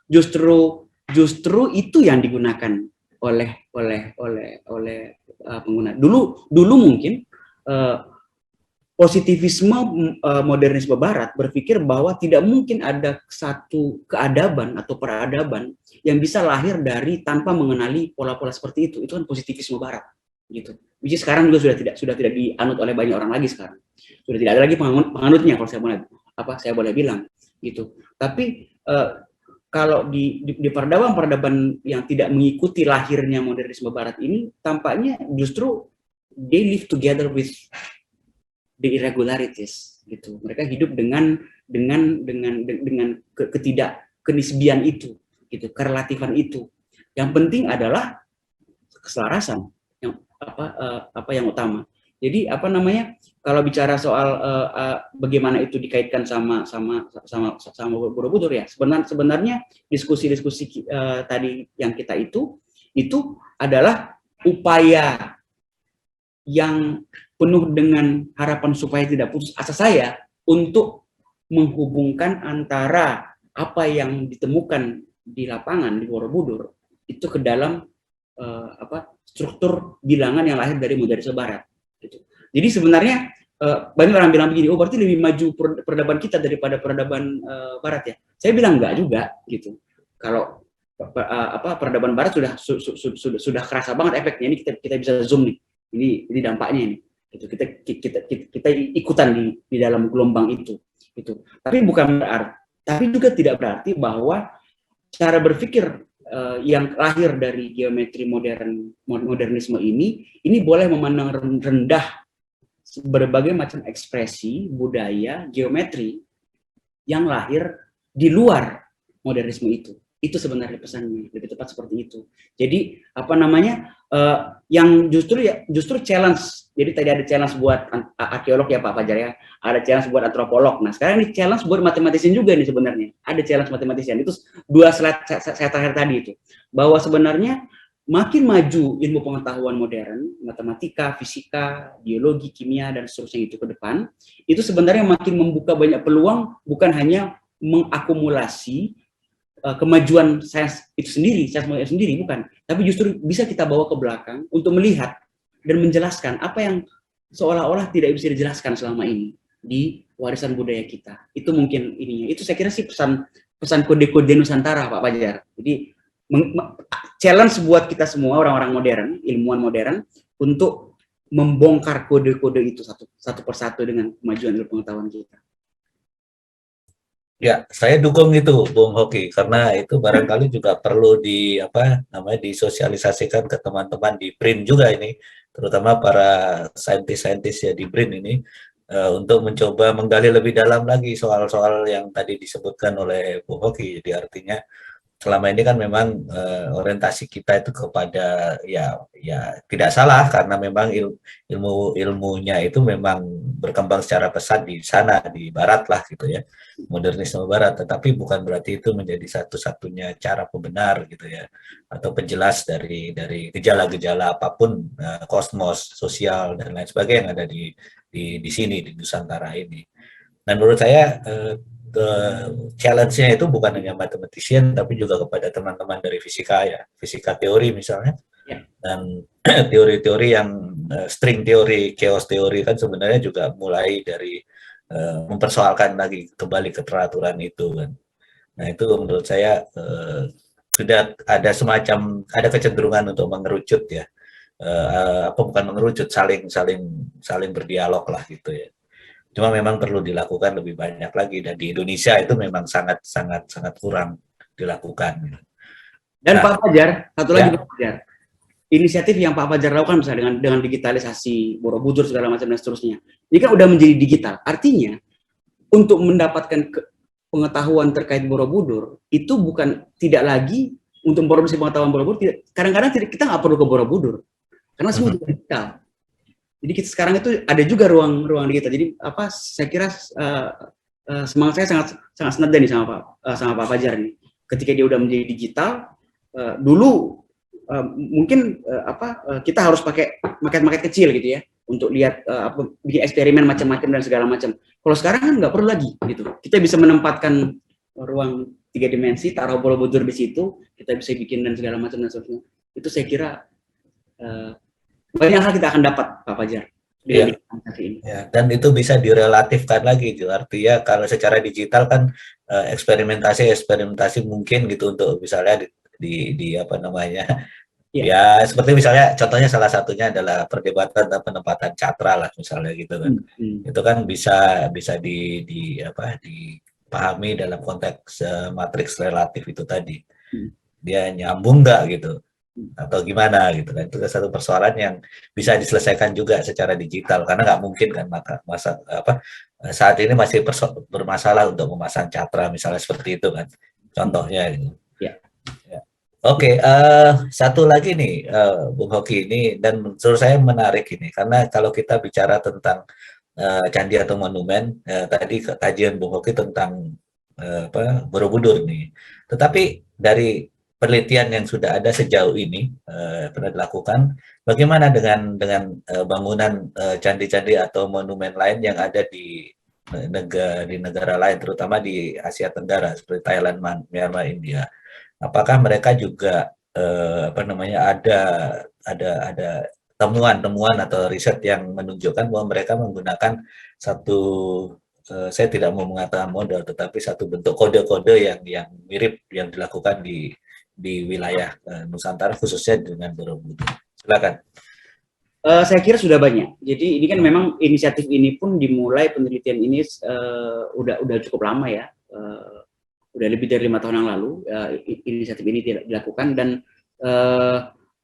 [SPEAKER 2] Justru itu yang digunakan oleh pengguna. Dulu mungkin positivisme modernisme Barat berpikir bahwa tidak mungkin ada satu keadaban atau peradaban yang bisa lahir dari tanpa mengenali pola-pola seperti itu. Itu kan positivisme Barat, gitu. Which is sekarang juga sudah tidak dianut oleh banyak orang lagi sekarang. Sudah tidak ada lagi penganutnya kalau saya boleh bilang, gitu. Tapi kalau di peradaban yang tidak mengikuti lahirnya modernisme Barat ini, tampaknya justru they live together with the irregularities, gitu. Mereka hidup dengan kenisbian itu, gitu, kerelatifan itu. Yang penting adalah keselarasan yang apa yang utama. Jadi apa namanya? Kalau bicara soal bagaimana itu dikaitkan sama Borobudur ya. Sebenarnya diskusi tadi yang kita itu adalah upaya yang penuh dengan harapan supaya tidak putus asa saya untuk menghubungkan antara apa yang ditemukan di lapangan di Borobudur itu ke dalam struktur bilangan yang lahir dari modernisme Barat. Gitu. Jadi sebenarnya banyak orang bilang begini, oh berarti lebih maju peradaban kita daripada peradaban Barat ya. Saya bilang enggak juga, gitu. Kalau peradaban Barat sudah kerasa banget efeknya. Ini kita bisa zoom nih. Ini dampaknya ini. Gitu. Kita ikutan di dalam gelombang itu. Gitu. Tapi juga tidak berarti bahwa cara berpikir yang lahir dari geometri modernisme ini boleh memandang rendah berbagai macam ekspresi budaya geometri yang lahir di luar modernisme itu. Itu sebenarnya pesannya, lebih tepat seperti itu. Jadi apa namanya yang justru challenge. Jadi tadi ada challenge buat arkeolog ya Pak Fajar ya, ada challenge buat antropolog. Nah sekarang ini challenge buat matematisian juga nih sebenarnya. Ada challenge matematisian. Itu 2 slide saya terakhir tadi itu, bahwa sebenarnya makin maju ilmu pengetahuan modern, matematika, fisika, biologi, kimia dan seterusnya itu ke depan, itu sebenarnya makin membuka banyak peluang, bukan hanya mengakumulasi kemajuan sains itu sendiri, sains modern sendiri, bukan, tapi justru bisa kita bawa ke belakang untuk melihat dan menjelaskan apa yang seolah-olah tidak bisa dijelaskan selama ini. di warisan budaya kita. Itu mungkin ininya. Itu saya kira sih pesan kode-kode Nusantara, Pak Fajar. Jadi challenge buat kita semua orang-orang modern, ilmuwan modern, untuk membongkar kode-kode itu satu persatu dengan kemajuan ilmu pengetahuan kita.
[SPEAKER 1] Ya, saya dukung itu, Bung Hoki, karena itu barangkali juga perlu disosialisasikan ke teman-teman di BRIN juga ini, terutama para saintis-saintis ya di BRIN ini, untuk mencoba menggali lebih dalam lagi soal-soal yang tadi disebutkan oleh Bung Hoki. Jadi artinya selama ini kan memang orientasi kita itu kepada ya tidak salah, karena memang ilmunya itu memang berkembang secara pesat di sana, di barat lah gitu ya, modernisme barat, tetapi bukan berarti itu menjadi satu-satunya cara pembenar gitu ya, atau penjelas dari gejala-gejala apapun, kosmos, sosial dan lain sebagainya yang ada di sini, di Nusantara ini. Dan menurut saya challenge-nya itu bukan hanya mathematician, tapi juga kepada teman-teman dari fisika ya, fisika teori misalnya, dan teori-teori yang string teori, chaos teori kan sebenarnya juga mulai dari mempersoalkan lagi kembali keteraturan itu kan. Nah itu menurut saya sudah ada kecenderungan untuk mengerucut ya, bukan mengerucut, saling berdialog lah gitu ya. Cuma memang perlu dilakukan lebih banyak lagi, dan di Indonesia itu memang sangat kurang dilakukan.
[SPEAKER 2] Dan Pak Fajar, satu lagi Pak Fajar, inisiatif yang Pak Fajar lakukan misalnya dengan digitalisasi Borobudur segala macam dan seterusnya, ini kan udah menjadi digital. Artinya untuk mendapatkan pengetahuan terkait Borobudur itu bukan tidak lagi untuk memproduksi pengetahuan Borobudur. Kadang-kadang kita nggak perlu ke Borobudur karena semua digital. Jadi kita sekarang itu ada juga ruang digital. Jadi saya kira semangat saya sangat senada nih sama Pak Fajar nih. Ketika dia udah menjadi digital, dulu mungkin kita harus pakai market kecil gitu ya untuk lihat bikin eksperimen macam-macam dan segala macam. Kalau sekarang kan nggak perlu lagi gitu. Kita bisa menempatkan ruang 3 dimensi, taruh Borobudur di situ, kita bisa bikin dan segala macam dan sebagainya. Itu saya kira banyak hal kita akan dapat, Pak Fajar.
[SPEAKER 1] Ya. Ya, dan itu bisa direlatifkan lagi, gitu. Artinya kalau secara digital kan eksperimentasi mungkin gitu untuk misalnya di apa namanya, ya seperti misalnya contohnya salah satunya adalah perdebatan tentang penempatan cakra lah misalnya gitu kan. Itu kan bisa dipahami dalam konteks matriks relatif itu tadi. Dia nyambung nggak gitu, atau gimana gitu kan. Itu satu persoalan yang bisa diselesaikan juga secara digital, karena nggak mungkin kan saat ini masih bermasalah untuk memasang cakra misalnya, seperti itu kan contohnya gitu. Oke, satu lagi nih Bung Hoki ini, dan menurut saya menarik ini, karena kalau kita bicara tentang candi atau monumen, tadi kajian Bung Hoki tentang Borobudur nih, tetapi dari penelitian yang sudah ada sejauh ini pernah dilakukan, bagaimana dengan bangunan candi-candi atau monumen lain yang ada di negara lain, terutama di Asia Tenggara seperti Thailand, Myanmar, India? Apakah mereka juga ada temuan atau riset yang menunjukkan bahwa mereka menggunakan satu, saya tidak mau mengatakan model, tetapi satu bentuk kode-kode yang mirip yang dilakukan di wilayah Nusantara, khususnya dengan Borobudur? Silakan.
[SPEAKER 2] Saya kira sudah banyak. Jadi ini kan memang inisiatif ini pun dimulai, penelitian ini udah cukup lama ya. Udah lebih dari 5 tahun yang lalu inisiatif ini dilakukan, dan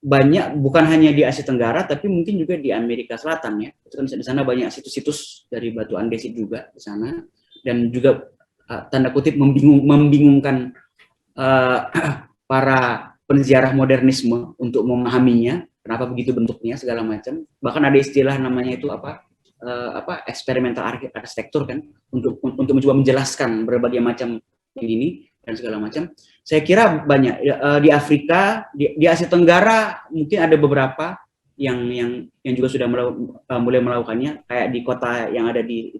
[SPEAKER 2] banyak, bukan hanya di Asia Tenggara tapi mungkin juga di Amerika Selatan ya. Itu kan di sana banyak situs-situs dari batu andesit juga di sana, dan juga tanda kutip membingungkan para penziarah modernisme untuk memahaminya, kenapa begitu bentuknya segala macam. Bahkan ada istilah namanya itu eksperimental arsitektur kan, untuk mencoba menjelaskan berbagai macam yang ini dan segala macam. Saya kira banyak di Afrika, di Asia Tenggara mungkin ada beberapa yang juga sudah mulai melakukannya, kayak di kota yang ada di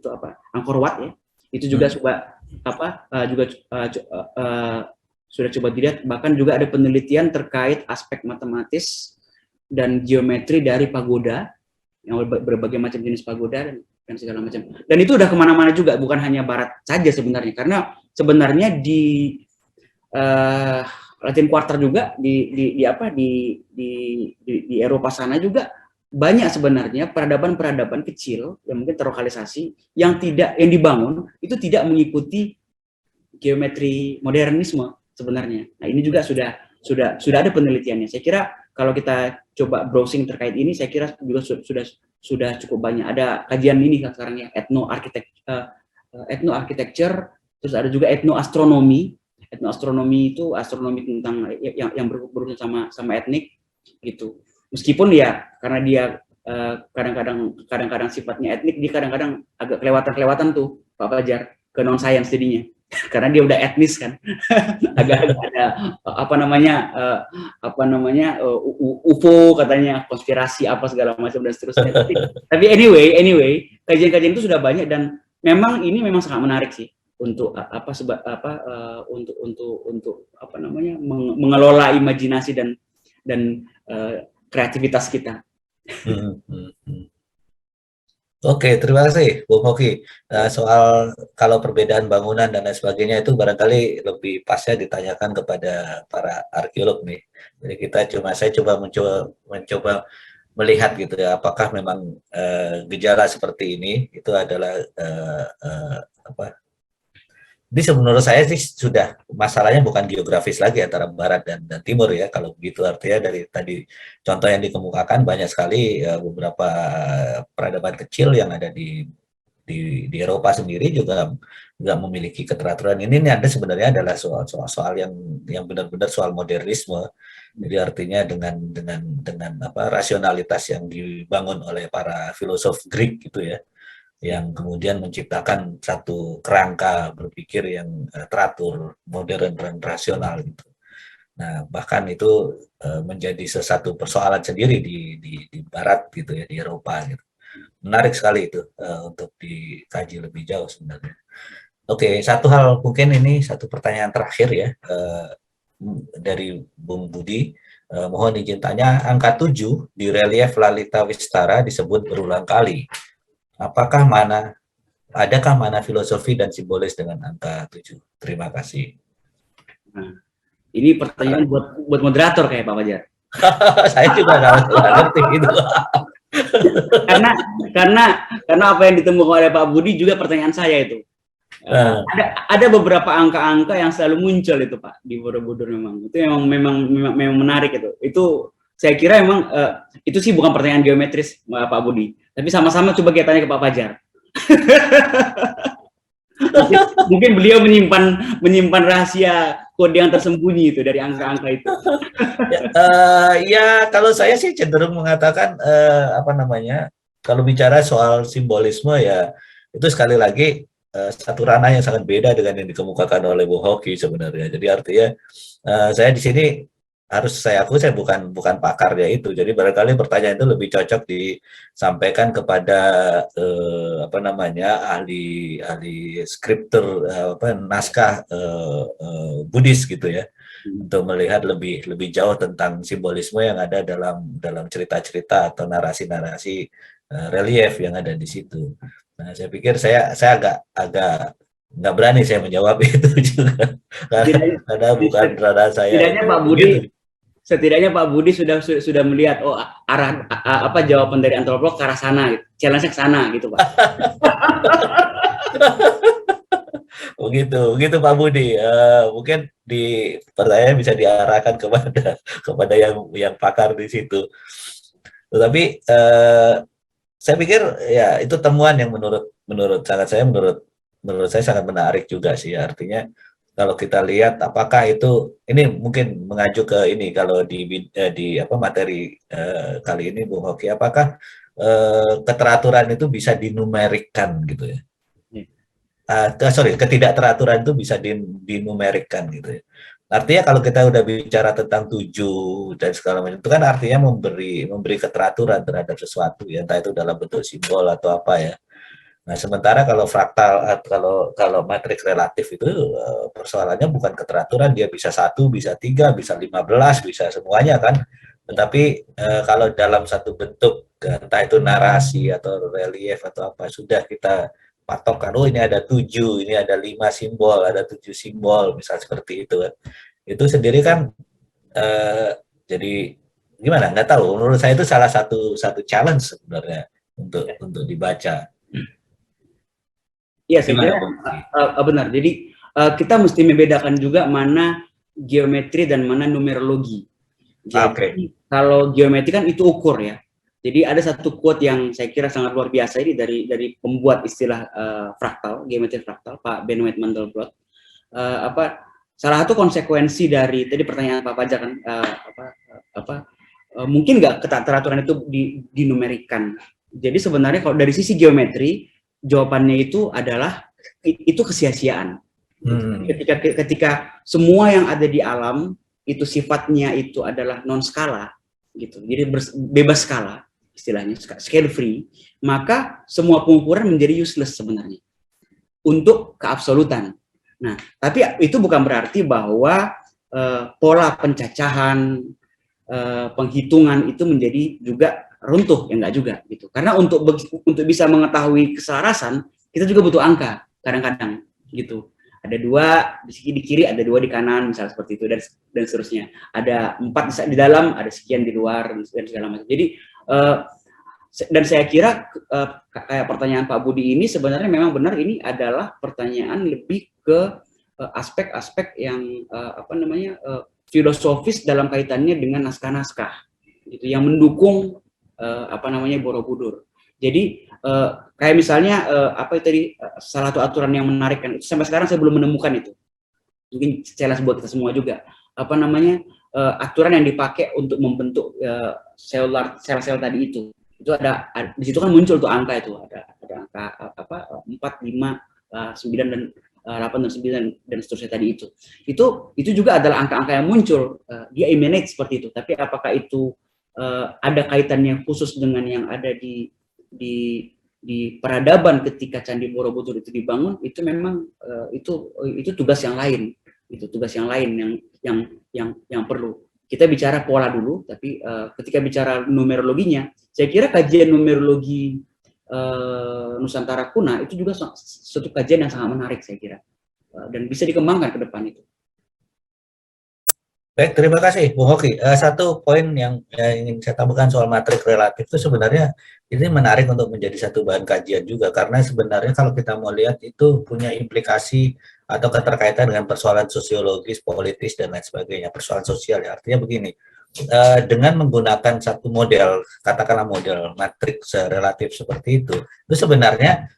[SPEAKER 2] Angkor Wat ya. Itu juga sudah coba dilihat. Bahkan juga ada penelitian terkait aspek matematis dan geometri dari pagoda, yang berbagai macam jenis pagoda, dan dan segala macam. Dan itu udah kemana-mana juga, bukan hanya Barat saja sebenarnya, karena sebenarnya di Latin Quarter juga di Eropa sana juga banyak sebenarnya peradaban-peradaban kecil yang mungkin terlokalisasi yang dibangun itu tidak mengikuti geometri modernisme sebenarnya. Nah, ini juga sudah ada penelitiannya. Saya kira kalau kita coba browsing terkait ini, saya kira juga sudah cukup banyak. Ada kajian ini sekarang ya, ethno-architecture, terus ada juga ethno-astronomi. Ethno-astronomi itu astronomi tentang yang berurusan sama etnik gitu. Meskipun ya karena dia kadang-kadang sifatnya etnik, dia kadang-kadang agak kelewatan tuh Pak Fajar ke non science jadinya. Karena dia udah etnis kan. Agak ada UFO katanya, konspirasi apa segala macam dan seterusnya. Tapi anyway, kajian-kajian itu sudah banyak dan memang ini memang sangat menarik sih untuk mengelola imajinasi dan kreativitas kita.
[SPEAKER 1] Oke, terima kasih Bung Hoki. Soal kalau perbedaan bangunan dan lain sebagainya itu barangkali lebih pasnya ditanyakan kepada para arkeolog nih. Jadi saya coba mencoba melihat gitu ya, apakah memang gejala seperti ini itu adalah Jadi menurut saya sih sudah masalahnya bukan geografis lagi antara barat dan timur ya. Kalau begitu artinya dari tadi contoh yang dikemukakan banyak sekali beberapa peradaban kecil yang ada di Eropa sendiri juga nggak memiliki keteraturan. Ini ada sebenarnya adalah soal yang benar-benar soal modernisme. Jadi artinya dengan rasionalitas yang dibangun oleh para filosof Greek gitu ya, yang kemudian menciptakan satu kerangka berpikir yang teratur, modern dan rasional gitu. Nah, bahkan itu menjadi sesuatu persoalan sendiri di Barat gitu ya, di Eropa gitu. Menarik sekali itu untuk dikaji lebih jauh sebenarnya. Oke, satu hal mungkin ini satu pertanyaan terakhir ya dari Bung Budi. Mohon izin tanya, angka 7 di relief Lalita Vistara disebut berulang kali. Adakah mana filosofi dan simbolis dengan angka 7? Terima kasih.
[SPEAKER 2] Nah, ini pertanyaan buat moderator kayak Pak Fajar.
[SPEAKER 1] Saya juga nggak ngerti itu.
[SPEAKER 2] karena apa yang ditemukan oleh Pak Budi juga pertanyaan saya itu. Ada beberapa angka-angka yang selalu muncul itu Pak di Borobudur memang. Itu memang menarik itu. Itu saya kira memang itu sih bukan pertanyaan geometris Pak Budi, tapi sama-sama coba kita tanya ke Pak Fajar. mungkin beliau menyimpan rahasia kode yang tersembunyi itu dari angka-angka itu.
[SPEAKER 1] Ya kalau saya sih cenderung mengatakan kalau bicara soal simbolisme ya itu sekali lagi satu ranah yang sangat beda dengan yang dikemukakan oleh Bung Hoki sebenarnya. Jadi artinya saya di sini saya bukan pakarnya itu. Jadi barangkali pertanyaan itu lebih cocok disampaikan kepada ahli skriptur naskah Buddhis gitu ya, untuk melihat lebih jauh tentang simbolisme yang ada dalam cerita-cerita atau narasi-narasi relief yang ada di situ. Nah, saya pikir saya agak nggak berani saya menjawab itu juga karena bukan ranah saya.
[SPEAKER 2] Setidaknya Pak Budi sudah melihat arah jawaban dari antropolog ke arah sana gitu. Challenge-nya ke sana gitu, Pak.
[SPEAKER 1] Begitu Pak Budi. Mungkin di pertanyaan bisa diarahkan kepada yang pakar di situ. Tetapi saya pikir ya itu temuan yang menurut saya sangat menarik juga sih. Artinya kalau kita lihat apakah ini mungkin mengacu ke ini kalau di materi kali ini Bung Hoki, apakah keteraturan itu bisa dinumerikkan gitu ya? Ketidakteraturan itu bisa dinumerikkan gitu ya. Artinya kalau kita udah bicara tentang 7 dan segala macam itu kan artinya memberi keteraturan terhadap sesuatu ya, entah itu dalam bentuk simbol atau apa ya. Nah, sementara kalau fraktal, kalau matriks relatif itu persoalannya bukan keteraturan, dia bisa 1, bisa 3, bisa 15, bisa semuanya kan. Tetapi kalau dalam satu bentuk, entah itu narasi atau relief atau apa, sudah kita patok, oh ini ada 7, ini ada 5 simbol, ada 7 simbol, misal seperti itu kan. Itu sendiri kan jadi gimana? Nggak tahu. Menurut saya itu salah satu challenge sebenarnya untuk dibaca.
[SPEAKER 2] Iya, saya kira
[SPEAKER 1] Gimana, Bung?
[SPEAKER 2] benar. Jadi kita mesti membedakan juga mana geometri dan mana numerologi. Jadi kalau geometri kan itu ukur ya. Jadi ada satu quote yang saya kira sangat luar biasa ini dari pembuat istilah fraktal, geometri fraktal, Pak Benoit Mandelbrot. Salah satu konsekuensi dari tadi pertanyaan Pak Fajar kan mungkin nggak keteraturan itu dinumerikan. Jadi sebenarnya kalau dari sisi geometri jawabannya itu adalah itu kesia-siaan. Ketika semua yang ada di alam itu sifatnya itu adalah non skala gitu, jadi bebas skala istilahnya, scale free, maka semua pengukuran menjadi useless sebenarnya untuk keabsolutan. Nah, tapi itu bukan berarti bahwa pola pencacahan, penghitungan itu menjadi juga runtuh, ya enggak juga gitu. Karena untuk bisa mengetahui keselarasan kita juga butuh angka kadang-kadang gitu. Ada 2 di kiri, ada 2 di kanan, misalnya seperti itu, dan seterusnya. Ada 4 di dalam, ada sekian di luar, dan segala macam. Jadi dan saya kira kayak pertanyaan Pak Budi ini sebenarnya memang benar, ini adalah pertanyaan lebih ke aspek-aspek yang filosofis dalam kaitannya dengan naskah-naskah gitu, yang mendukung Borobudur. Jadi kayak misalnya salah satu aturan yang menarik kan, itu sampai sekarang saya belum menemukan itu. Mungkin jelas buat kita semua juga. Aturan yang dipakai untuk membentuk sel-sel tadi itu ada di situ kan muncul tuh angka itu, ada angka 4, 5, 9 dan 8 dan 9 dan seterusnya tadi itu juga adalah angka-angka yang muncul, dia emanate seperti itu. Tapi apakah itu ada kaitannya khusus dengan yang ada di peradaban ketika Candi Borobudur itu dibangun? Itu memang itu tugas yang lain, itu tugas yang lain yang perlu kita bicara pola dulu. Tapi ketika bicara numerologinya, saya kira kajian numerologi Nusantara Kuna itu juga suatu kajian yang sangat menarik saya kira, dan bisa dikembangkan ke depan itu.
[SPEAKER 1] Baik, terima kasih Bung Hoki. Satu poin yang ingin saya tambahkan soal matrik relatif itu sebenarnya ini menarik untuk menjadi satu bahan kajian juga, karena sebenarnya kalau kita mau lihat itu punya implikasi atau keterkaitan dengan persoalan sosiologis, politis, dan lain sebagainya, persoalan sosial ya. Artinya begini, dengan menggunakan satu model, katakanlah model matriks relatif seperti itu sebenarnya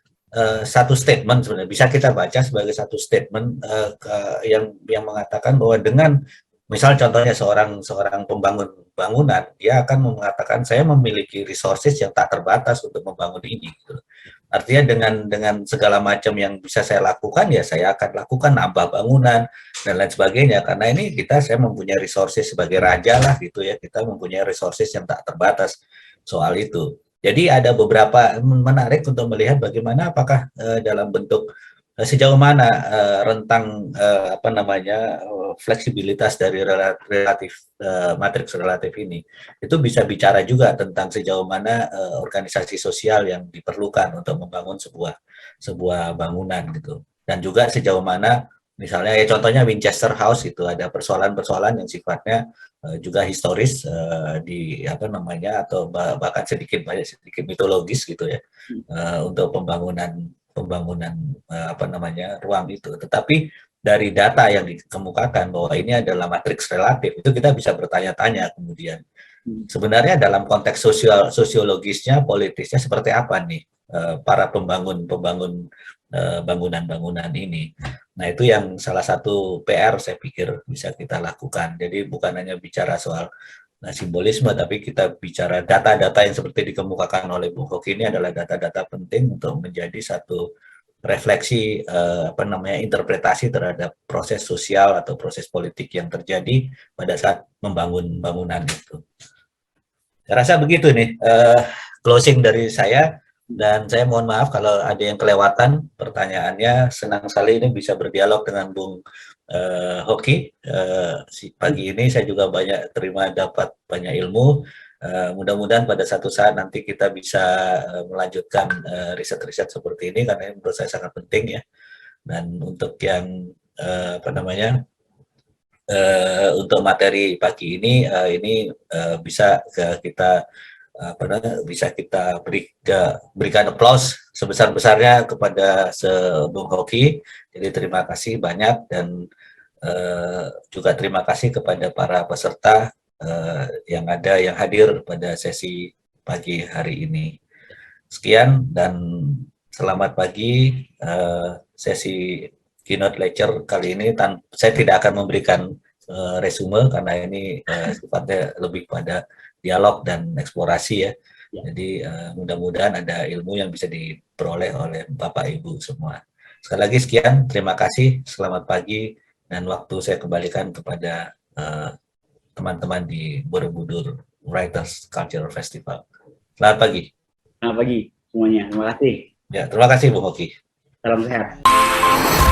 [SPEAKER 1] satu statement sebenarnya bisa kita baca sebagai satu statement yang mengatakan bahwa dengan misal contohnya seorang pembangun bangunan, dia akan mengatakan saya memiliki resources yang tak terbatas untuk membangun ini. Gitu. Artinya dengan segala macam yang bisa saya lakukan, ya saya akan lakukan, nambah bangunan dan lain sebagainya. Karena ini saya mempunyai resources sebagai raja lah gitu ya, kita mempunyai resources yang tak terbatas soal itu. Jadi ada beberapa menarik untuk melihat bagaimana apakah dalam bentuk sejauh mana rentang fleksibilitas dari matriks relatif ini itu bisa bicara juga tentang sejauh mana organisasi sosial yang diperlukan untuk membangun sebuah bangunan gitu, dan juga sejauh mana misalnya contohnya Winchester House itu ada persoalan-persoalan yang sifatnya juga historis atau bahkan sedikit mitologis gitu ya, untuk pembangunan ruang itu. Tetapi dari data yang dikemukakan bahwa ini adalah matriks relatif, itu kita bisa bertanya-tanya kemudian sebenarnya dalam konteks sosiologisnya, politisnya seperti apa nih para pembangun bangunan-bangunan ini. Nah, itu yang salah satu PR saya pikir bisa kita lakukan. Jadi bukan hanya bicara soal simbolisme, tapi kita bicara data-data yang seperti dikemukakan oleh Bung Hoki ini adalah data-data penting untuk menjadi satu refleksi interpretasi terhadap proses sosial atau proses politik yang terjadi pada saat membangun bangunan itu. Saya rasa begitu nih closing dari saya, dan saya mohon maaf kalau ada yang kelewatan pertanyaannya. Senang sekali ini bisa berdialog dengan Bung Hoki. Pagi ini saya juga dapat banyak ilmu. Mudah-mudahan pada satu saat nanti kita bisa melanjutkan riset-riset seperti ini karena ini menurut saya sangat penting ya. Dan untuk yang untuk materi pagi ini bisa kita bisa kita berikan aplaus sebesar-besarnya kepada Bung Hoki. Jadi terima kasih banyak dan juga terima kasih kepada para peserta yang hadir pada sesi pagi hari ini. Sekian dan selamat pagi. Sesi keynote lecture kali ini saya tidak akan memberikan resume karena ini sifatnya lebih pada dialog dan eksplorasi ya. Jadi mudah-mudahan ada ilmu yang bisa diperoleh oleh Bapak Ibu semua. Sekali lagi sekian, terima kasih, selamat pagi, dan waktu saya kembalikan kepada teman-teman di Borobudur Writers Cultural Festival. Selamat pagi.
[SPEAKER 2] Selamat pagi semuanya, terima kasih.
[SPEAKER 1] Ya, terima kasih Bung Hoki.
[SPEAKER 2] Salam sehat.